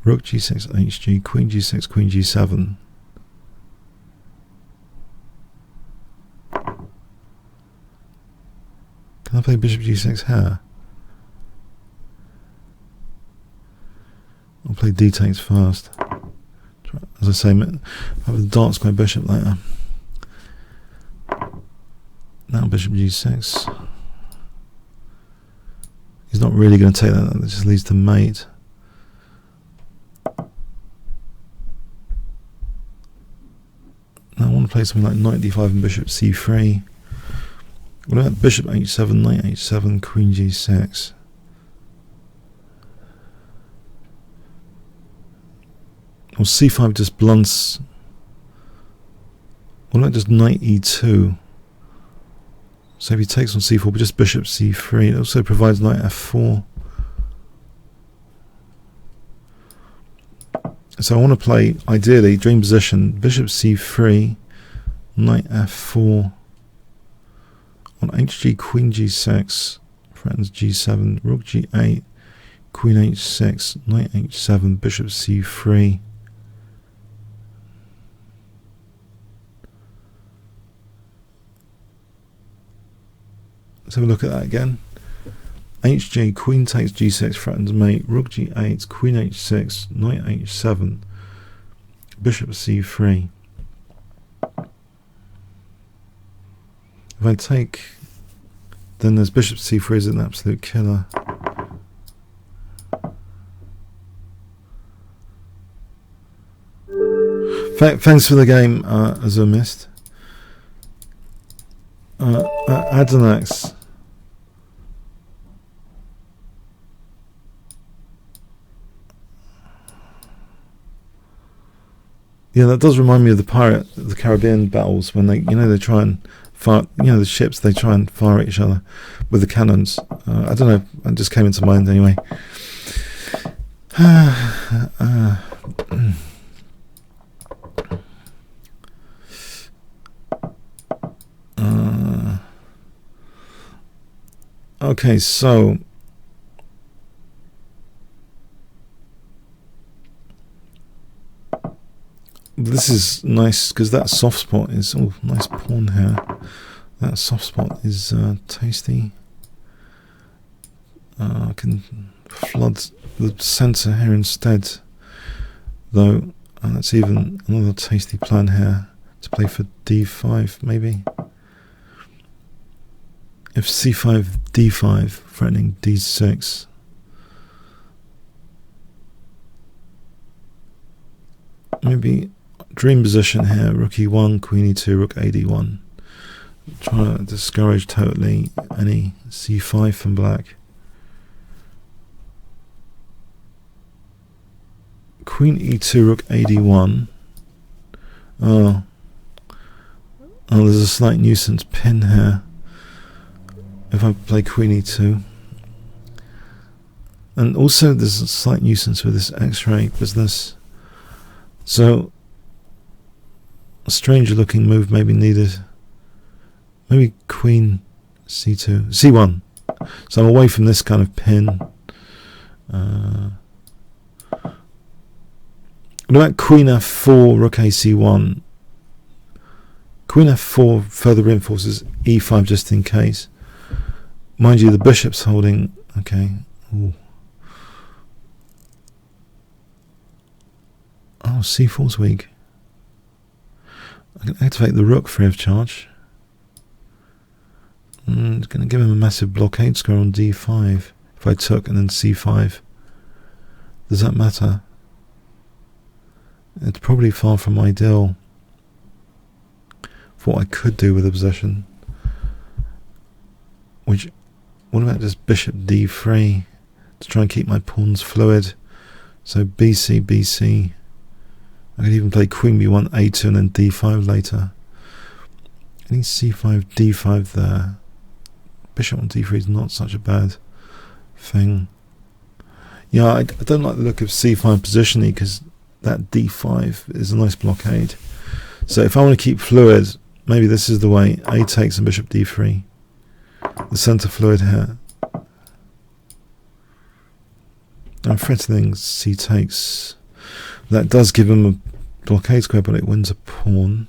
S1: rook g6, hg, queen g6, queen g7. Can I play bishop g6 here? I'll play d takes first. As I say, have the dark square bishop later. Now bishop g6. He's not really going to take that. That just leads to mate. Now I want to play something like knight d5 and bishop c3. What about bishop h7, knight h7, queen g6? Or c5 just blunts. What about just knight e2? So if he takes on c4, but just bishop c3, it also provides knight f4. So I want to play, ideally, dream position, bishop c3, knight f4, on hg, queen g6, threatens g7, rook g8, queen h6, knight h7, bishop c3. Let's have a look at that again. hg, queen takes g6, threatens mate, rook g8, queen h6, knight h7, bishop c3. If I take, then there's bishop c3 is an absolute killer. Thanks for the game, as I missed. Adanax. Yeah, that does remind me of the Caribbean battles when they, they try and fire, the ships, they try and fire at each other with the cannons. I don't know, it just came into mind anyway. Okay, so this is nice because that soft spot is, oh, nice pawn here. That soft spot is tasty. I can flood the center here instead, though. That's even another tasty plan here to play for d5, maybe. If c5, d5, threatening d6. Maybe dream position here, rook e1, queen e2, rook ad1. Trying to discourage totally any c5 from black. Queen e2, rook ad1. Oh, there's a slight nuisance pin here. If I play queen e2, and also there's a slight nuisance with this x-ray business, so a stranger looking move may be needed. Maybe queen c2, c1, so I'm away from this kind of pin. What about queen f4, rook ac1? Queen f4 further reinforces e5 just in case. Mind you, the bishop's holding. Okay. Ooh. Oh, c4's weak. I can activate the rook free of charge. It's going to give him a massive blockade score on d5. If I took and then c5. Does that matter? It's probably far from ideal for what I could do with the possession. Which, what about just bishop d3 to try and keep my pawns fluid? So bc, bc. I could even play queen b1, a2 and then d5 later. Any c5, d5 there. Bishop on d3 is not such a bad thing. Yeah, I don't like the look of c5 positioning because that d5 is a nice blockade. So if I want to keep fluid, maybe this is the way. A takes and bishop d3. The centre fluid here. I'm threatening c takes. That does give him a blockade square, but it wins a pawn.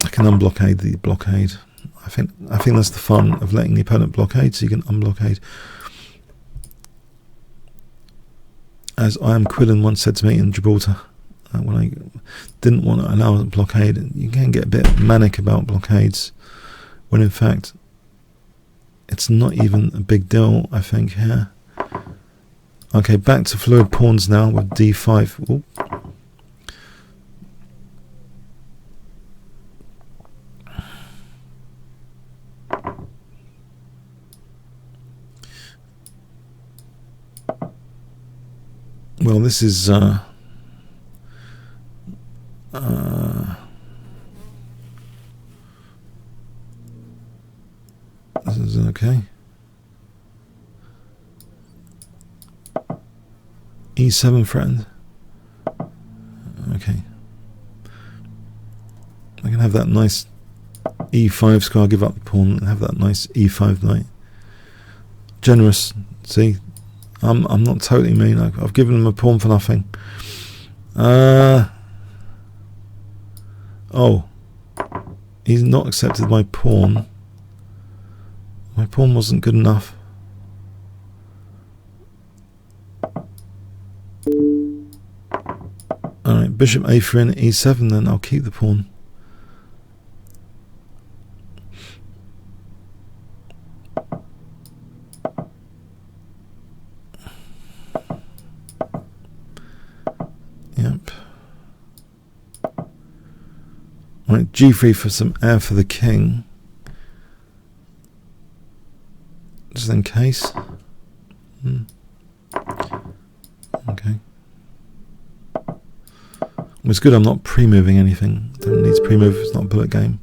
S1: I can unblockade the blockade. I think that's the fun of letting the opponent blockade, so you can unblockade. As I am Quillen once said to me in Gibraltar, when I didn't want to allow a blockade, you can get a bit manic about blockades, when in fact it's not even a big deal, I think, here. Okay, back to fluid pawns now with d5. Ooh. Well, this is this is okay. E7 threatened. Okay. I can have that nice E5 square, give up the pawn and have that nice E5 knight. Generous, see? I'm not totally mean. I've given him a pawn for nothing. Oh, he's not accepted my pawn. My pawn wasn't good enough. Alright, bishop a3 and e7, then I'll keep the pawn. Yep. Right, g3 for some air for the king. Just in case. Okay. Well, it's good I'm not pre-moving anything. Don't need to pre-move, it's not a bullet game.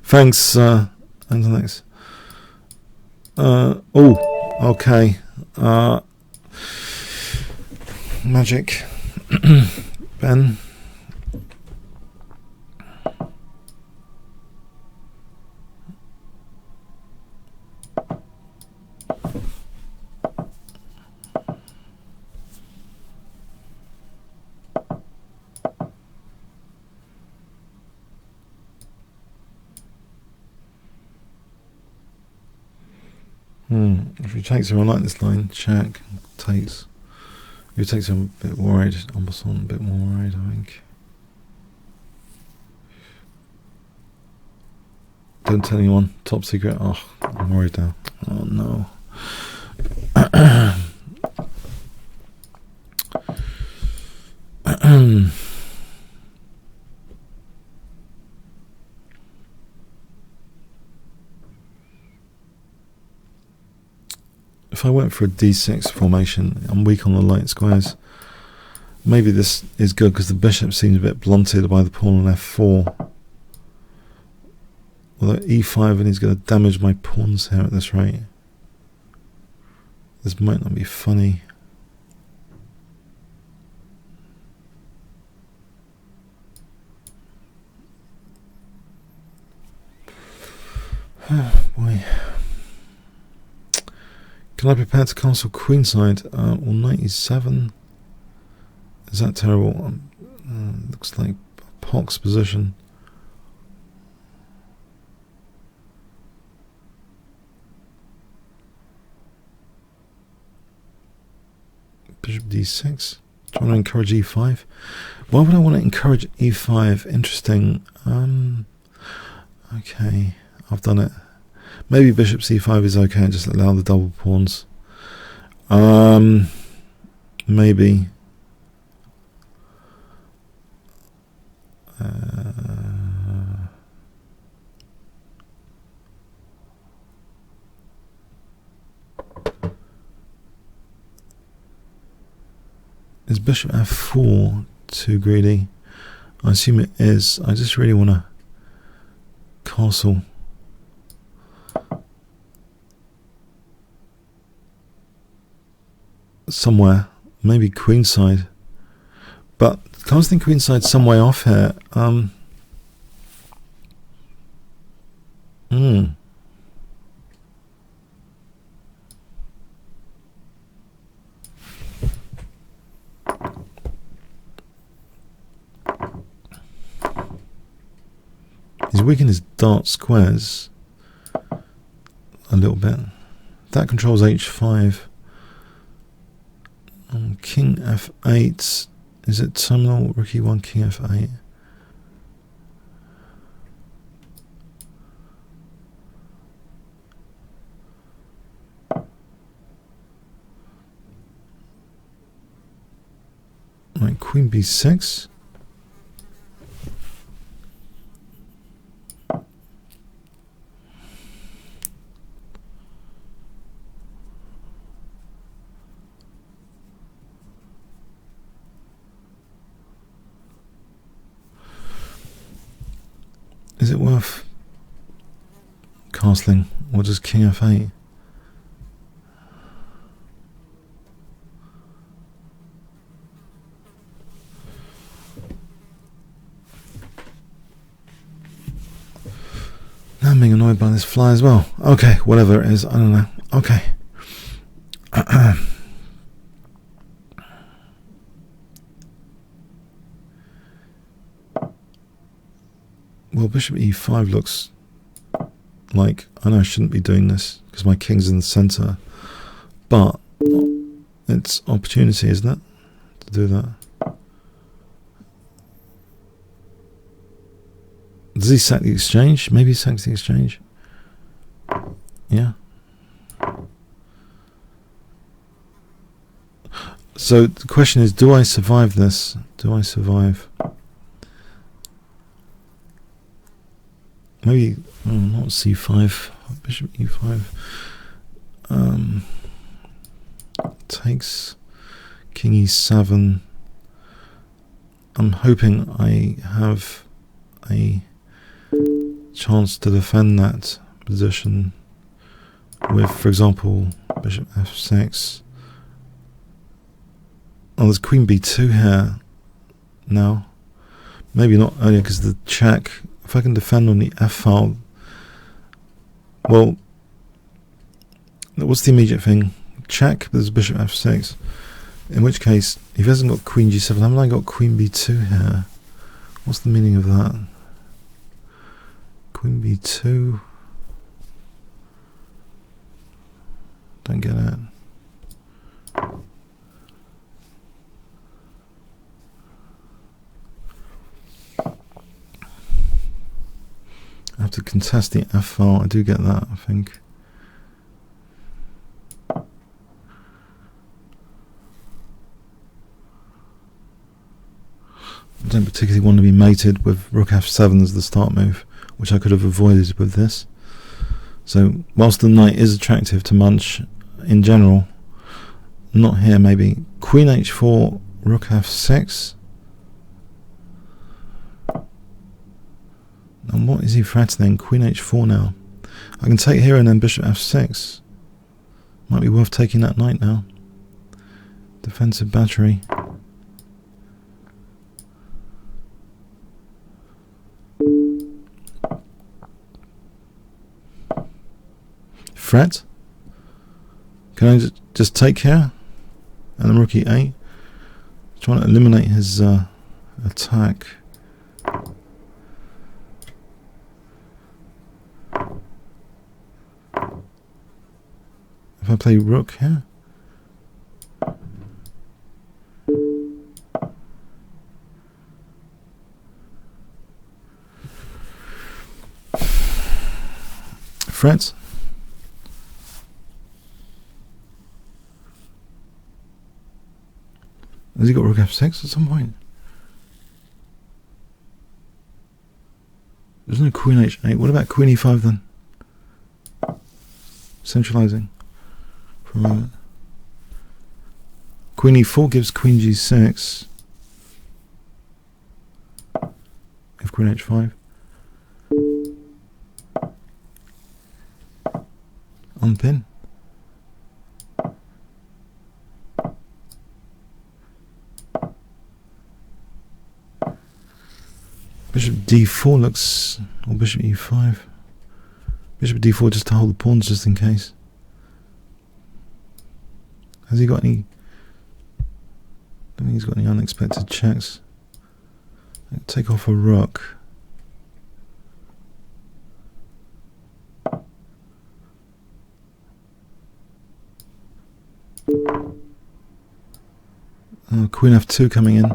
S1: Thanks, Antonex. Oh, okay. Magic. Ben. If he takes him, I like this line. Check, takes. If he takes him, a bit worried. Almost on a bit more worried, I think. Don't tell anyone. Top secret. Oh, I'm worried now. Oh no. If I went for a d6 formation, I'm weak on the light squares. Maybe this is good because the bishop seems a bit blunted by the pawn on f4. Although e5, and he's going to damage my pawns here at this rate. This might not be funny. Oh boy. Can I prepare to castle queenside? Well, knight e7. Is that terrible? Looks like Pock's position. Bishop d6. Do I want to encourage e5? Why would I want to encourage e5? Interesting. Okay, I've done it. Maybe bishop c5 is okay and just allow the double pawns. maybe is bishop f4 too greedy? I assume it is. I just really want to castle. Somewhere, maybe queenside, but casting queenside some way off here. He's weakened his dart squares a little bit. That controls h5. King f8. Is it terminal? Rook e1, king f8. Right, queen b6. Is it worth castling, or just king f8? Now I'm being annoyed by this fly as well. Okay, whatever it is, I don't know. Okay. Well, bishop e5 looks like, I know I shouldn't be doing this because my king's in the centre, but it's opportunity, isn't it, to do that? Does he sack the exchange? Maybe he sacks the exchange. Yeah. So the question is, do I survive this? Do I survive? Maybe not c5, bishop e5. Takes king e7. I'm hoping I have a chance to defend that position with, for example, bishop f6. Oh, there's queen b2 here now. Maybe not earlier because of the check. If I can defend on the f file, well, what's the immediate thing? Check, there's bishop f6. In which case, if he hasn't got queen g7, haven't I got queen b2 here? What's the meaning of that? Queen b2. Don't get it. I have to contest the f file. I do get that, I think. I don't particularly want to be mated with rook f7 as the start move, which I could have avoided with this. So whilst the knight is attractive to munch in general, not here maybe. Queen h4, rook f6. And what is he threatening? Queen h4 now. I can take here and then bishop f6. Might be worth taking that knight now. Defensive battery. Threat. Can I just take here? And then rook e8. Trying to eliminate his attack. If I play rook here, threat. Has he got rook f6 at some point? There's no queen h8. What about queen e5 then? Centralizing for a moment. Queen e4 gives queen g6. If queen h5. Unpin. Bishop d4 looks, or bishop e5. Bishop d4 just to hold the pawns just in case. Has he got any? I don't think he's got any unexpected checks. Take off a rook. Oh, queen f2 coming in.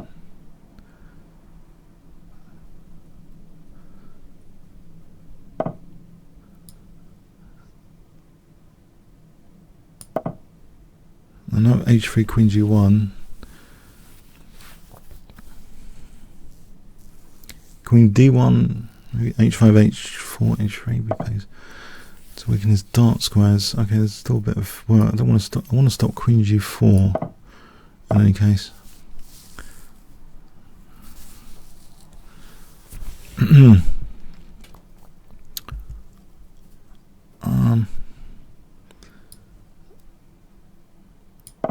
S1: I know h3 queen g1. Queen d1, maybe h5, h4, h3 plays to weaken his dark squares. Okay, there's still a bit of work. I don't want to stop. I want to stop queen g4 in any case.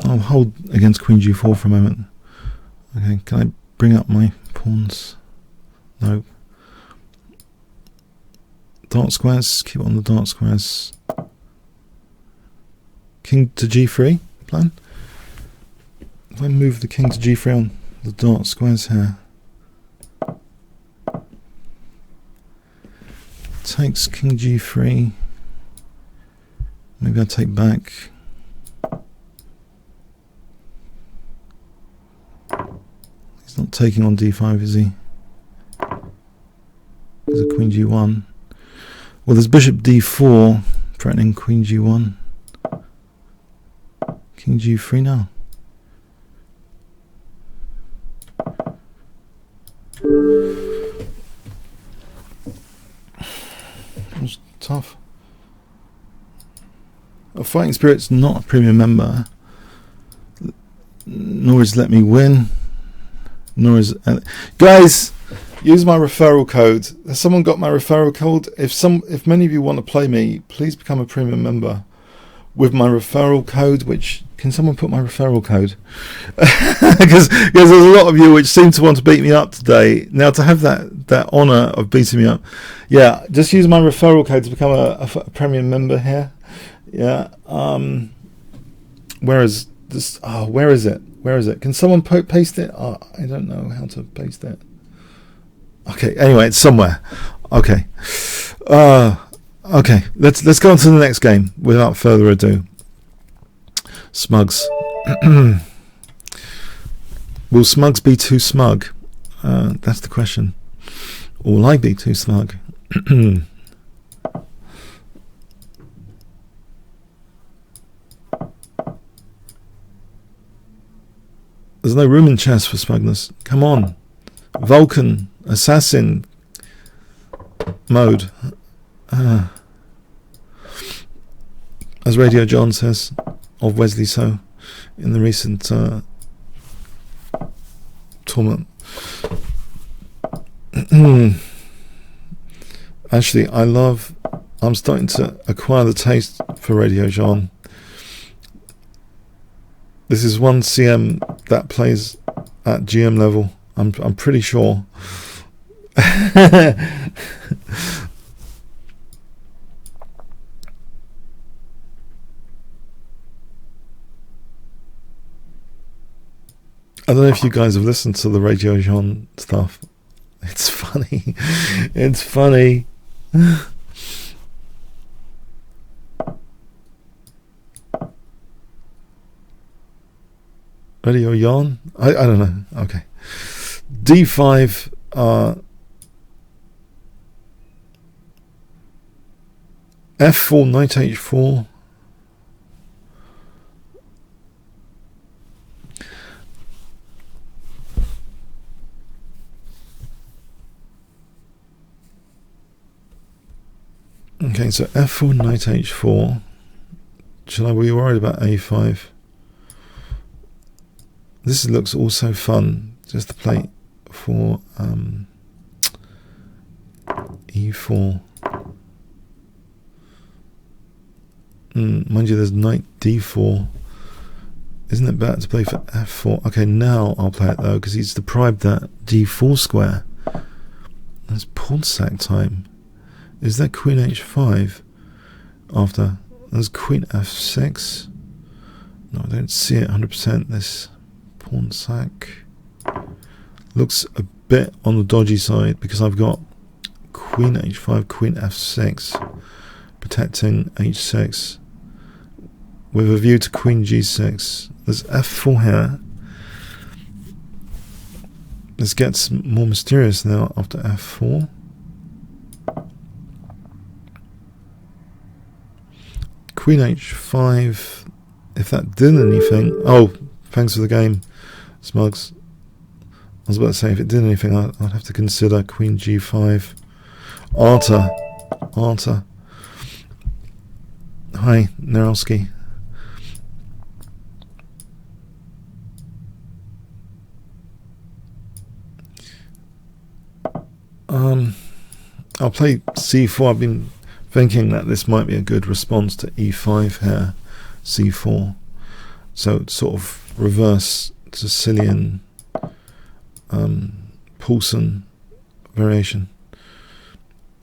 S1: I'll hold against queen g4 for a moment. Okay, can I bring up my pawns? No. Dark squares, keep on the dark squares. King to g3 plan. If I move the king to g3 on the dark squares here, takes king g3. Maybe I take back. He's not taking on d5, is he? There's a queen g1. Well, there's bishop d4 threatening queen g1. King g3 now. That was tough. A Fighting Spirit's not a premium member, nor is Let Me Win, nor is guys. Use my referral code. Has someone got my referral code? If many of you want to play me, please become a premium member with my referral code. Which, can someone put my referral code? Because there's a lot of you which seem to want to beat me up today. Now, to have that honour of beating me up, yeah, just use my referral code to become a premium member here. Yeah. Where is this? Oh, where is it? Where is it? Can someone paste it? Oh, I don't know how to paste it. Okay, anyway, it's somewhere. Okay. Okay, let's go on to the next game without further ado. Smugs. Will Smugs be too smug? That's the question. Or will I be too smug? There's no room in chess for smugness. Come on. Vulcan. Assassin mode. As Radio John says of Wesley So in the recent tournament. Actually, I'm starting to acquire the taste for Radio John. This is one CM that plays at GM level. I'm pretty sure. I don't know if you guys have listened to the Radio Jean stuff. It's funny. It's funny. Radio Yarn? I don't know. Okay. D5 F4, knight H4. Okay, so f4, knight h4. Should I be worried about a5? This looks also fun, just to play for e4. Mind you, there's knight d4. Isn't it better to play for f4? Okay, now I'll play it though, because he's deprived that d4 square. That's pawn sack time. Is that queen h5 after? There's queen f6. No, I don't see it 100%. This pawn sack looks a bit on the dodgy side, because I've got queen h5, queen f6, protecting h6 with a view to queen g6. There's f4 here. This gets more mysterious now after f4. Queen h5. If that did anything... Oh, thanks for the game, Smugs. I was about to say, if it did anything, I'd have to consider queen g5. Arta. Hi, Narowski. I'll play c4. I've been thinking that this might be a good response to e5 here, c4. So sort of reverse Sicilian pulson variation.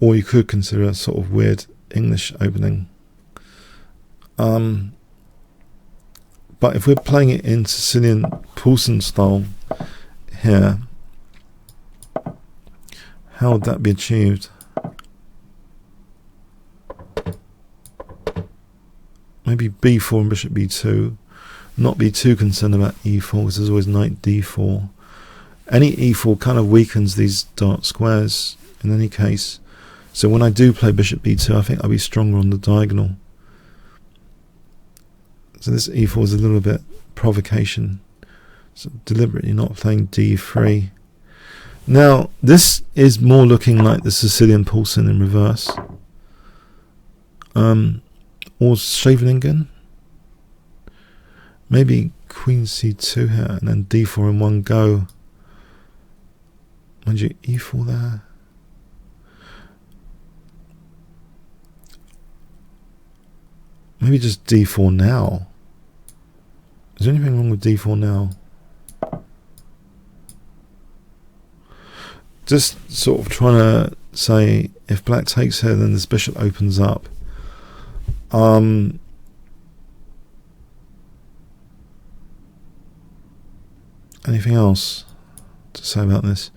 S1: Or you could consider a sort of weird English opening. But if we're playing it in Sicilian pulson style here, how would that be achieved? Maybe b4 and bishop b2. Not be too concerned about e4, because there's always knight d4. Any e4 kind of weakens these dark squares in any case. So when I do play bishop b2, I think I'll be stronger on the diagonal. So this e4 is a little bit provocation. So deliberately not playing d3. Now, this is more looking like the Sicilian pulson in reverse. Or Scheveningen. Maybe queen c2 here, and then d4 in one go. Mind you, e4 there. Maybe just d4 now. Is there anything wrong with d4 now? Just sort of trying to say, if black takes here, then this bishop opens up. Anything else to say about this?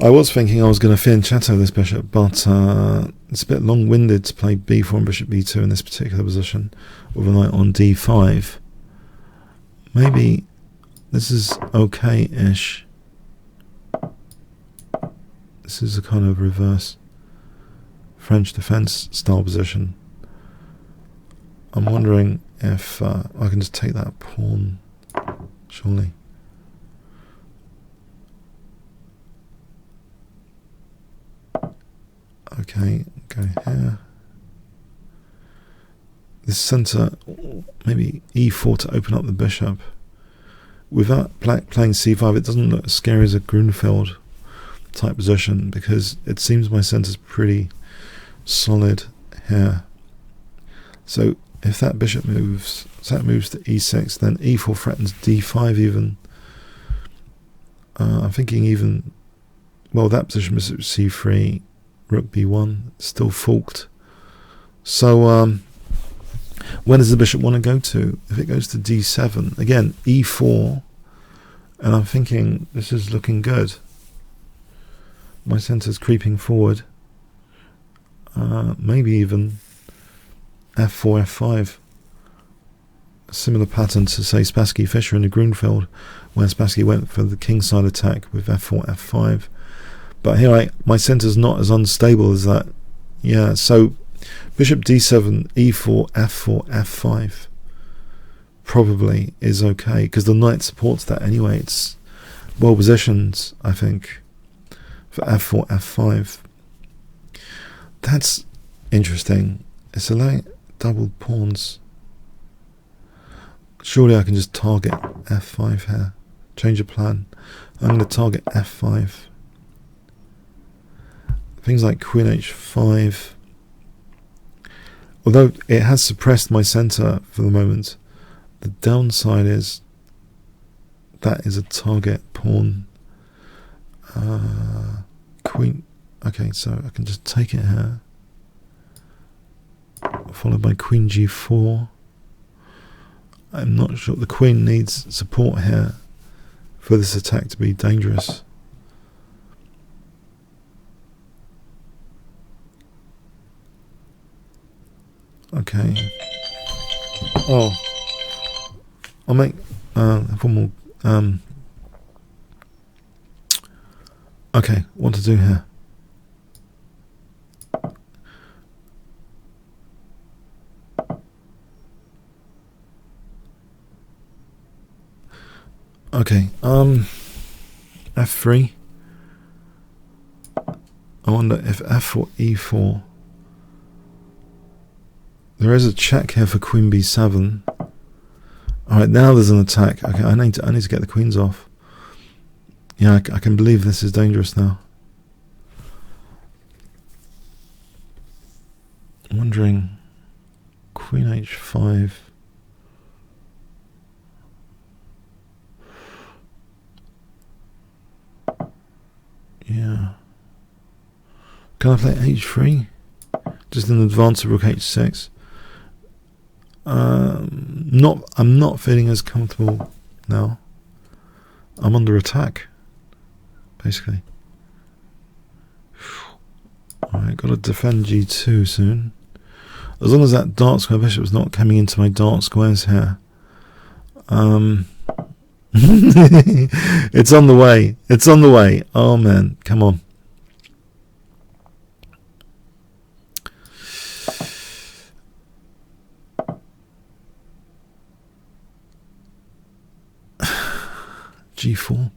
S1: I was thinking I was going to fianchetto this bishop, but it's a bit long-winded to play b4 and bishop b2 in this particular position with a knight on d5. Maybe this is okay-ish. This is a kind of reverse French defense style position. I'm wondering if I can just take that pawn, surely. Okay, go here. This centre, maybe e4 to open up the bishop. Without black playing c5, it doesn't look as scary as a Grunfeld type position, because it seems my centre's pretty solid here. So if that bishop moves, so that moves to e6, then e4 threatens d5 even. I'm thinking even, well, that position bishop c3, rook b1, still forked. So where does the bishop want to go to? If it goes to d7, again e4, and I'm thinking this is looking good. My centre's creeping forward. Maybe even f4, f5. A similar pattern to, say, Spassky Fischer in the Grunfeld, where Spassky went for the kingside attack with f4, f5. But here my centre's not as unstable as that. Yeah, so bishop d7, e4, f4, f5 probably is okay, because the knight supports that anyway. It's well positioned, I think, for f4, f5. That's interesting. It's allowing doubled pawns. Surely I can just target f5 here. Change of plan. I'm going to target f5. Things like queen h5. Although it has suppressed my center for the moment, the downside is that is a target pawn. Queen. Okay, so I can just take it here. Followed by queen g4. I'm not sure. The queen needs support here for this attack to be dangerous. Okay. Oh, I'll make one more. Okay, what to do here? Okay, f3. I wonder if f or e4. There is a check here for queen b7. Alright, now there's an attack. Okay, I need to get the queens off. Yeah, I can believe this is dangerous now. I'm wondering, queen h5. Yeah. Can I play h3? Just in advance of rook h6. I'm not feeling as comfortable now. I'm under attack, basically. Alright, got to defend g2 soon. As long as that dark square bishop is not coming into my dark squares here. It's on the way. It's on the way. Oh man, come on. g4.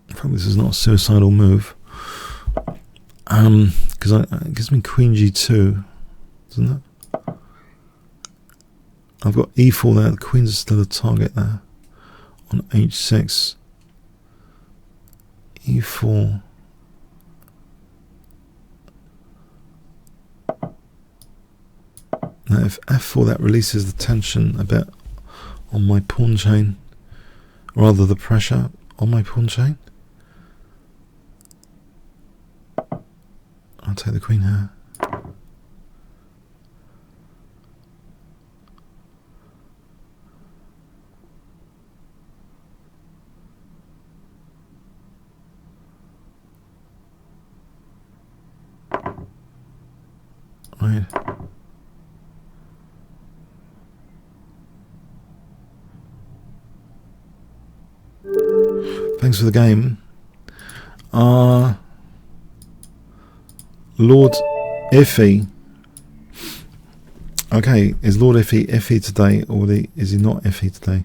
S1: I think this is not a suicidal move. Because it gives me queen g2, doesn't it? I've got e4 there. The queens are still a target there. On h6, e4. Now if f4, that releases the tension a bit on my pawn chain, or rather the pressure on my pawn chain. I'll take the queen here. Right. Thanks for the game. Lord Iffy. Okay, is Lord Iffy today, or is he not Iffy today?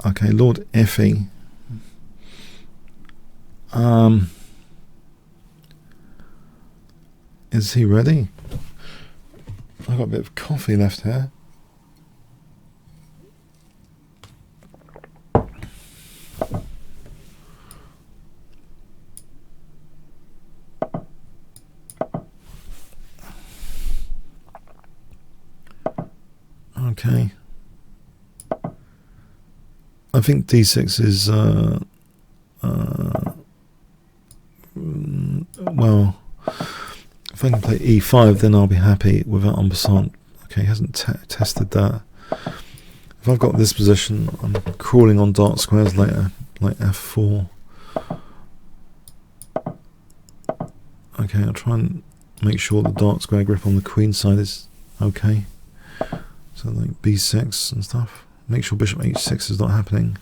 S1: Okay, Lord Iffy. Is he ready? I've got a bit of coffee left here. Okay. I think d6 is well, if I can play e5, then I'll be happy without en passant. Okay, he hasn't tested that. If I've got this position, I'm crawling on dark squares later, like f4. Okay, I'll try and make sure the dark square grip on the queen side is okay. So like b6 and stuff. Make sure bishop h6 is not happening.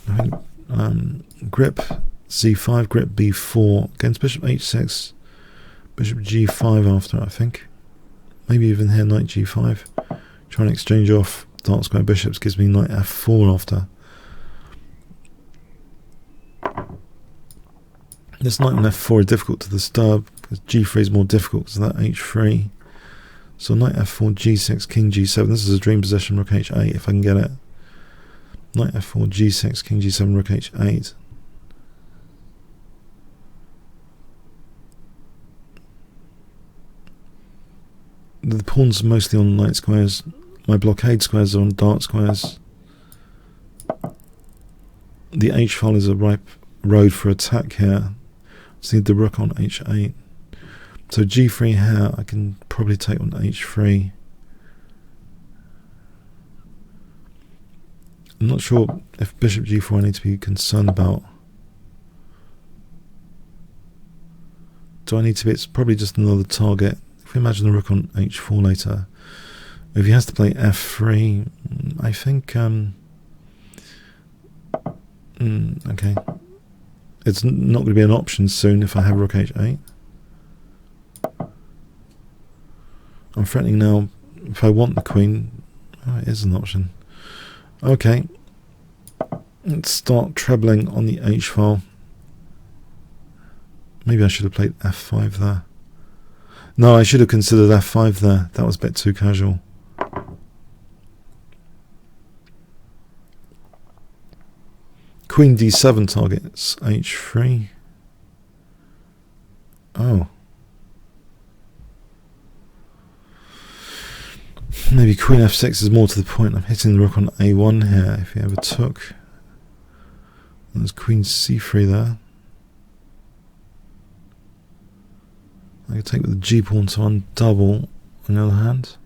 S1: I think grip c5, grip b4 against bishop h6, bishop g5 after, I think. Maybe even here knight g5. Try and exchange off dark square bishops gives me knight f4 after. This knight on f4 is difficult to disturb because g3 is more difficult because of that h3. So knight f4, g6, king g7. This is a dream position, rook h8 if I can get it. Knight f4, g6, king g7, rook h8. The pawns are mostly on light squares. My blockade squares are on dark squares. The h-file is a ripe road for attack here. Just need the rook on h8. So g3 here, I can probably take on h3. I'm not sure if bishop g4 I need to be concerned about. Do I need to be? It's probably just another target. If we imagine the rook on h4 later, if he has to play f3, I think, okay. It's not going to be an option soon if I have rook h8. I'm threatening now, if I want the queen, it is an option. Okay, let's start trebling on the h-file. Maybe I should have played f5 there. No, I should have considered f5 there. That was a bit too casual. Queen d7 targets h3. Oh. Maybe queen f6 is more to the point. I'm hitting the rook on a1 here if he ever took. And there's queen c3 there. I could take with the g pawn to undouble on the other hand.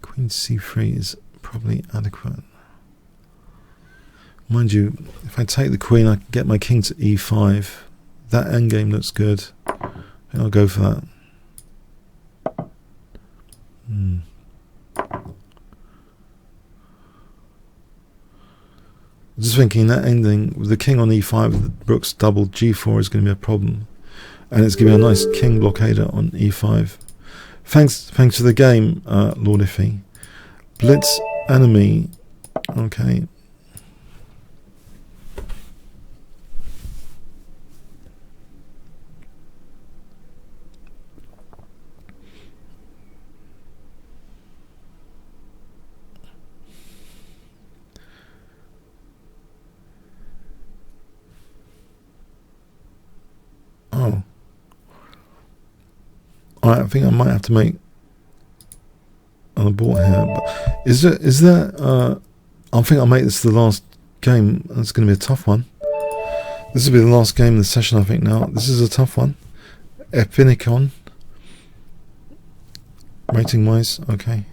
S1: Queen c3 is probably adequate. Mind you, if I take the queen, I can get my king to e5. That endgame looks good. I think I'll go for that. Just thinking that ending with the king on e5, the rook's doubled g4 is going to be a problem, and it's going to be a nice king blockader on e5. Thanks for the game, Lord Iffy. Blitz enemy. Okay. Oh. Alright, I think I might have to make an abort here. But is there I think I'll make this the last game. It's going to be a tough one. This will be the last game of the session, I think now. This is a tough one. Epinicon. Rating wise, okay.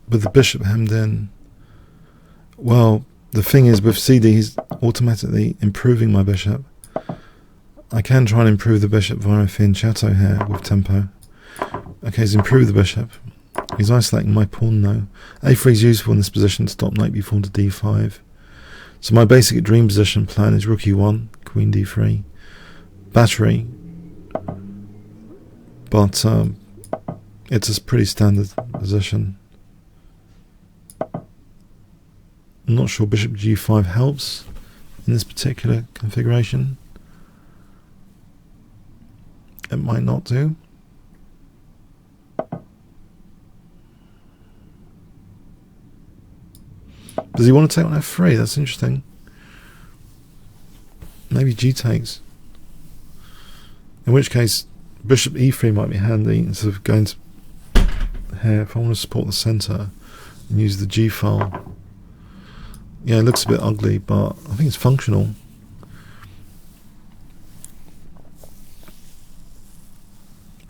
S1: With the bishop hemmed in, well, the thing is with CD, he's automatically improving my bishop. I can try and improve the bishop via fianchetto here with tempo. Okay, he's improved the bishop. He's isolating my pawn now. a3 is useful in this position to stop knight b4 to d5. So my basic dream position plan is rook e1, queen d3, battery. But it's a pretty standard position. I'm not sure bishop g5 helps in this particular configuration. It might not do. Does he want to take on f3? That's interesting. Maybe g takes. In which case, bishop e3 might be handy instead of going to here. If I want to support the center and use the g file. Yeah, it looks a bit ugly, but I think it's functional.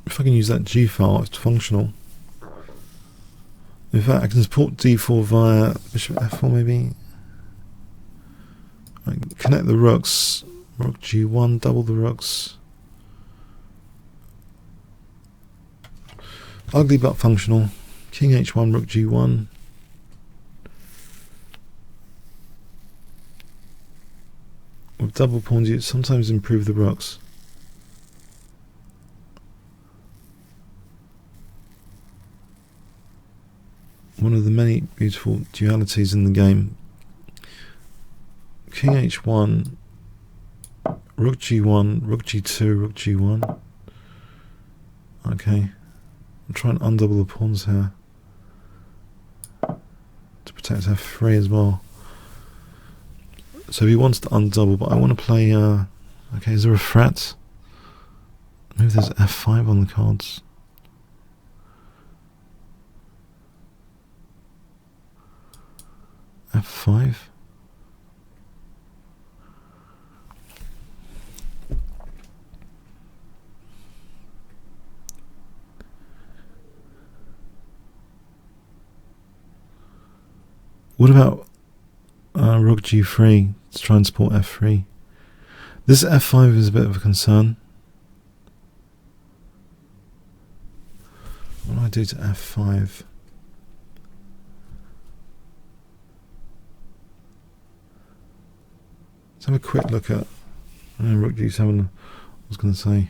S1: If I can use that g file, it's functional. In fact, I can support d4 via bishop f4 maybe. I can connect the rooks Rook G1, double the rooks. Ugly but functional. King H1, Rook G1. With double pawns, you sometimes improve the rooks. One of the many beautiful dualities in the game. King H1, Rook G1, Rook G2, Rook G1. Okay. I'm trying to undouble the pawns here to protect F3 as well. So he wants to undouble, but I want to play. Okay, is there a threat? Maybe there's F5 on the cards. F5. What about Rook G3 to try and support F3? This F5 is a bit of a concern. What do I do to F5? Let's have a quick look at Rook G7. I was going to say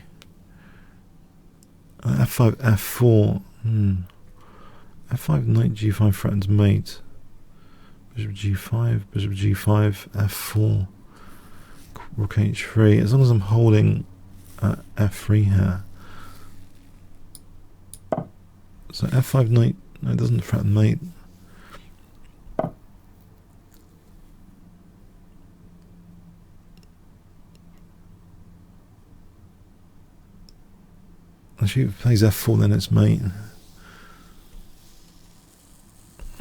S1: F5, F4. F5, Knight G5 threatens mate. Bishop G5, Bishop G5, F4, Rook H3. As long as I'm holding F3 here. So F5 Knight, no, it doesn't threaten mate. Actually, if it plays F4, then it's mate.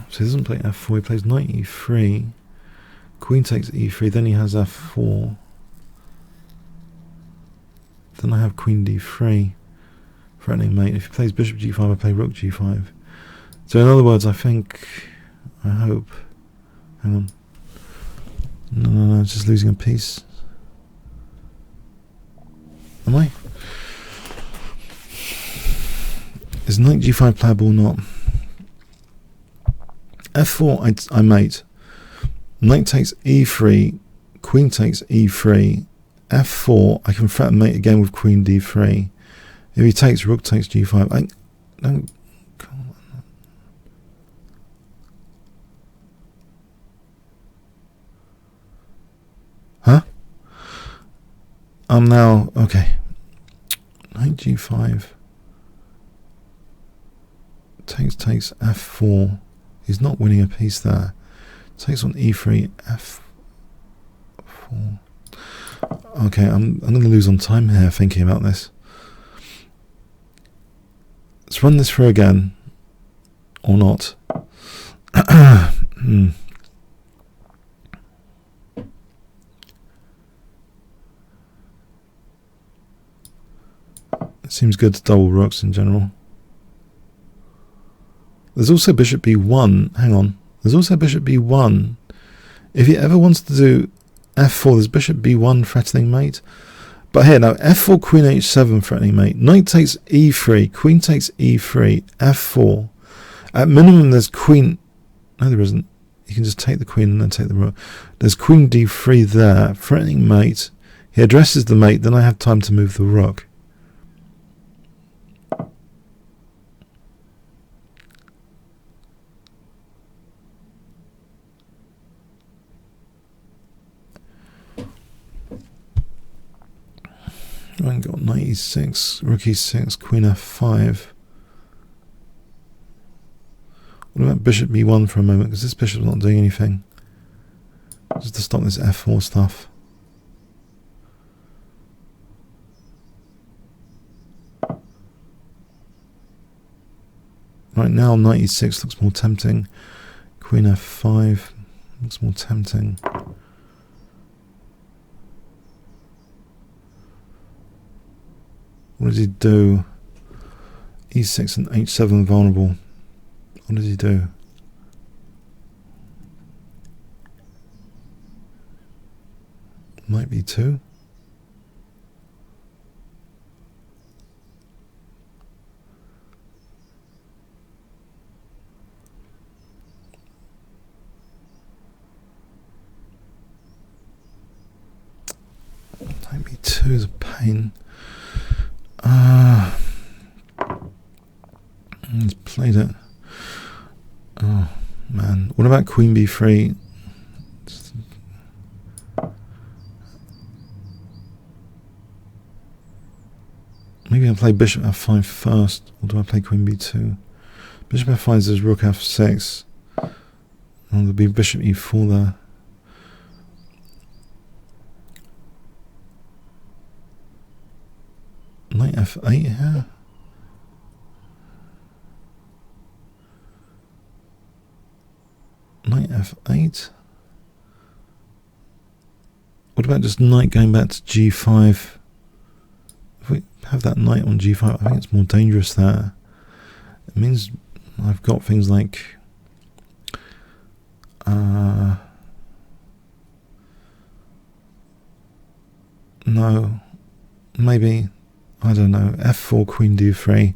S1: So he doesn't play F4, he plays Knight E3, Queen takes E3, then he has F4, then I have Queen D3, threatening mate. If he plays Bishop G5, I play Rook G5. So in other words, I hope, hang on, no, it's just losing a piece. Am I? Is Knight G5 playable or not? F4, I mate. Knight takes E3, Queen takes E3, F4, I can threaten mate again with Queen D3. If he takes, Rook takes G5. I don't. Come on. Huh? I'm now okay. Knight G5 takes F4. He's not winning a piece there. Takes on E3, F4. Okay, I'm going to lose on time here thinking about this. Let's run this through again, or not. It seems good to double rooks in general. There's also Bishop B1. Hang on. There's also Bishop B1. If he ever wants to do F4, there's Bishop B1 threatening mate. But here, now, F4, Queen H7 threatening mate. Knight takes E3, Queen takes E3, F4. At minimum, there's Queen... No, there isn't. You can just take the Queen and then take the Rook. There's Queen D3 there, threatening mate. He addresses the mate, then I have time to move the Rook. I've got Knight E6, Rook E6, Queen F5. What about Bishop B1 for a moment? Because this bishop's not doing anything. Just to stop this F4 stuff. Right now, Knight E6 looks more tempting. Queen F5 looks more tempting. What does he do? E6 and H7 vulnerable. What does he do? Knight B2. b2 is a pain. He's played it. Oh man, what about queen b3? Maybe I'll play bishop f5 first, or do I play queen b2? Bishop f5 is rook f6. And there'll be bishop e4 there. Knight f8 here. Knight f8. What about just knight going back to g5? If we have that knight on g5, I think it's more dangerous there. It means I've got things like no, maybe, I don't know, f4, queen d3.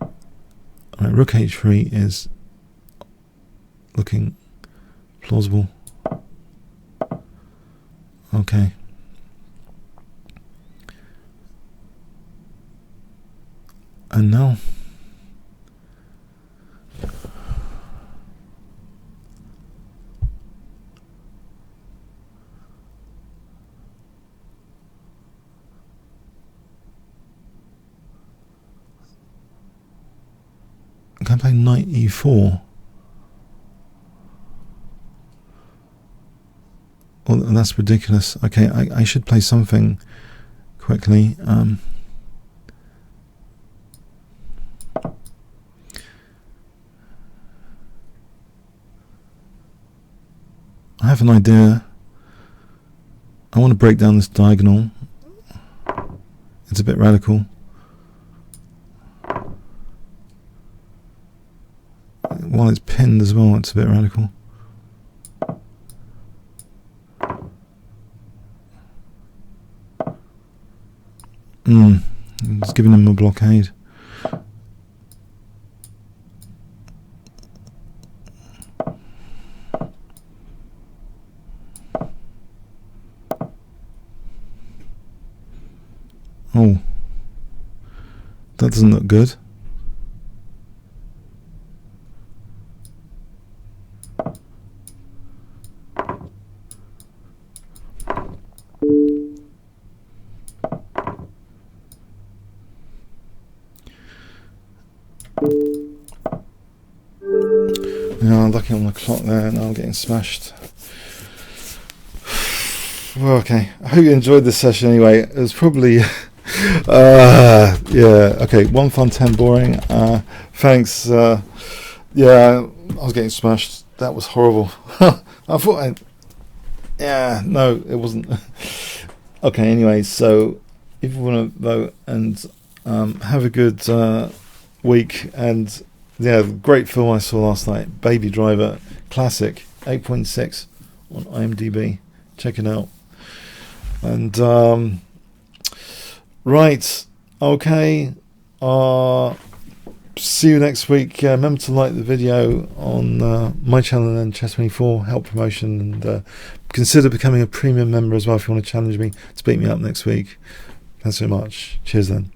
S1: Right, rook h3 is looking plausible. Okay. And now can I play knight e4? Well, that's ridiculous. Okay, I should play something quickly. I have an idea. I want to break down this diagonal. It's a bit radical. While it's pinned as well, it's a bit radical. It's giving him a blockade. Oh, that doesn't look good. Yeah, looking on the clock there, now I'm getting smashed. Well, okay. I hope you enjoyed this session anyway. It was probably yeah, okay, 1 fun, 10 boring. Thanks. Yeah, I was getting smashed. That was horrible. I thought no, it wasn't. Okay, anyway, so if you want to vote and have a good week, and yeah, great film I saw last night, Baby Driver, classic, 8.6 on IMDb. Check it out. And right, okay, see you next week. Remember to like the video on my channel and Chess24, help promotion, and consider becoming a premium member as well if you want to challenge me to beat me up next week. Thanks so much. Cheers then.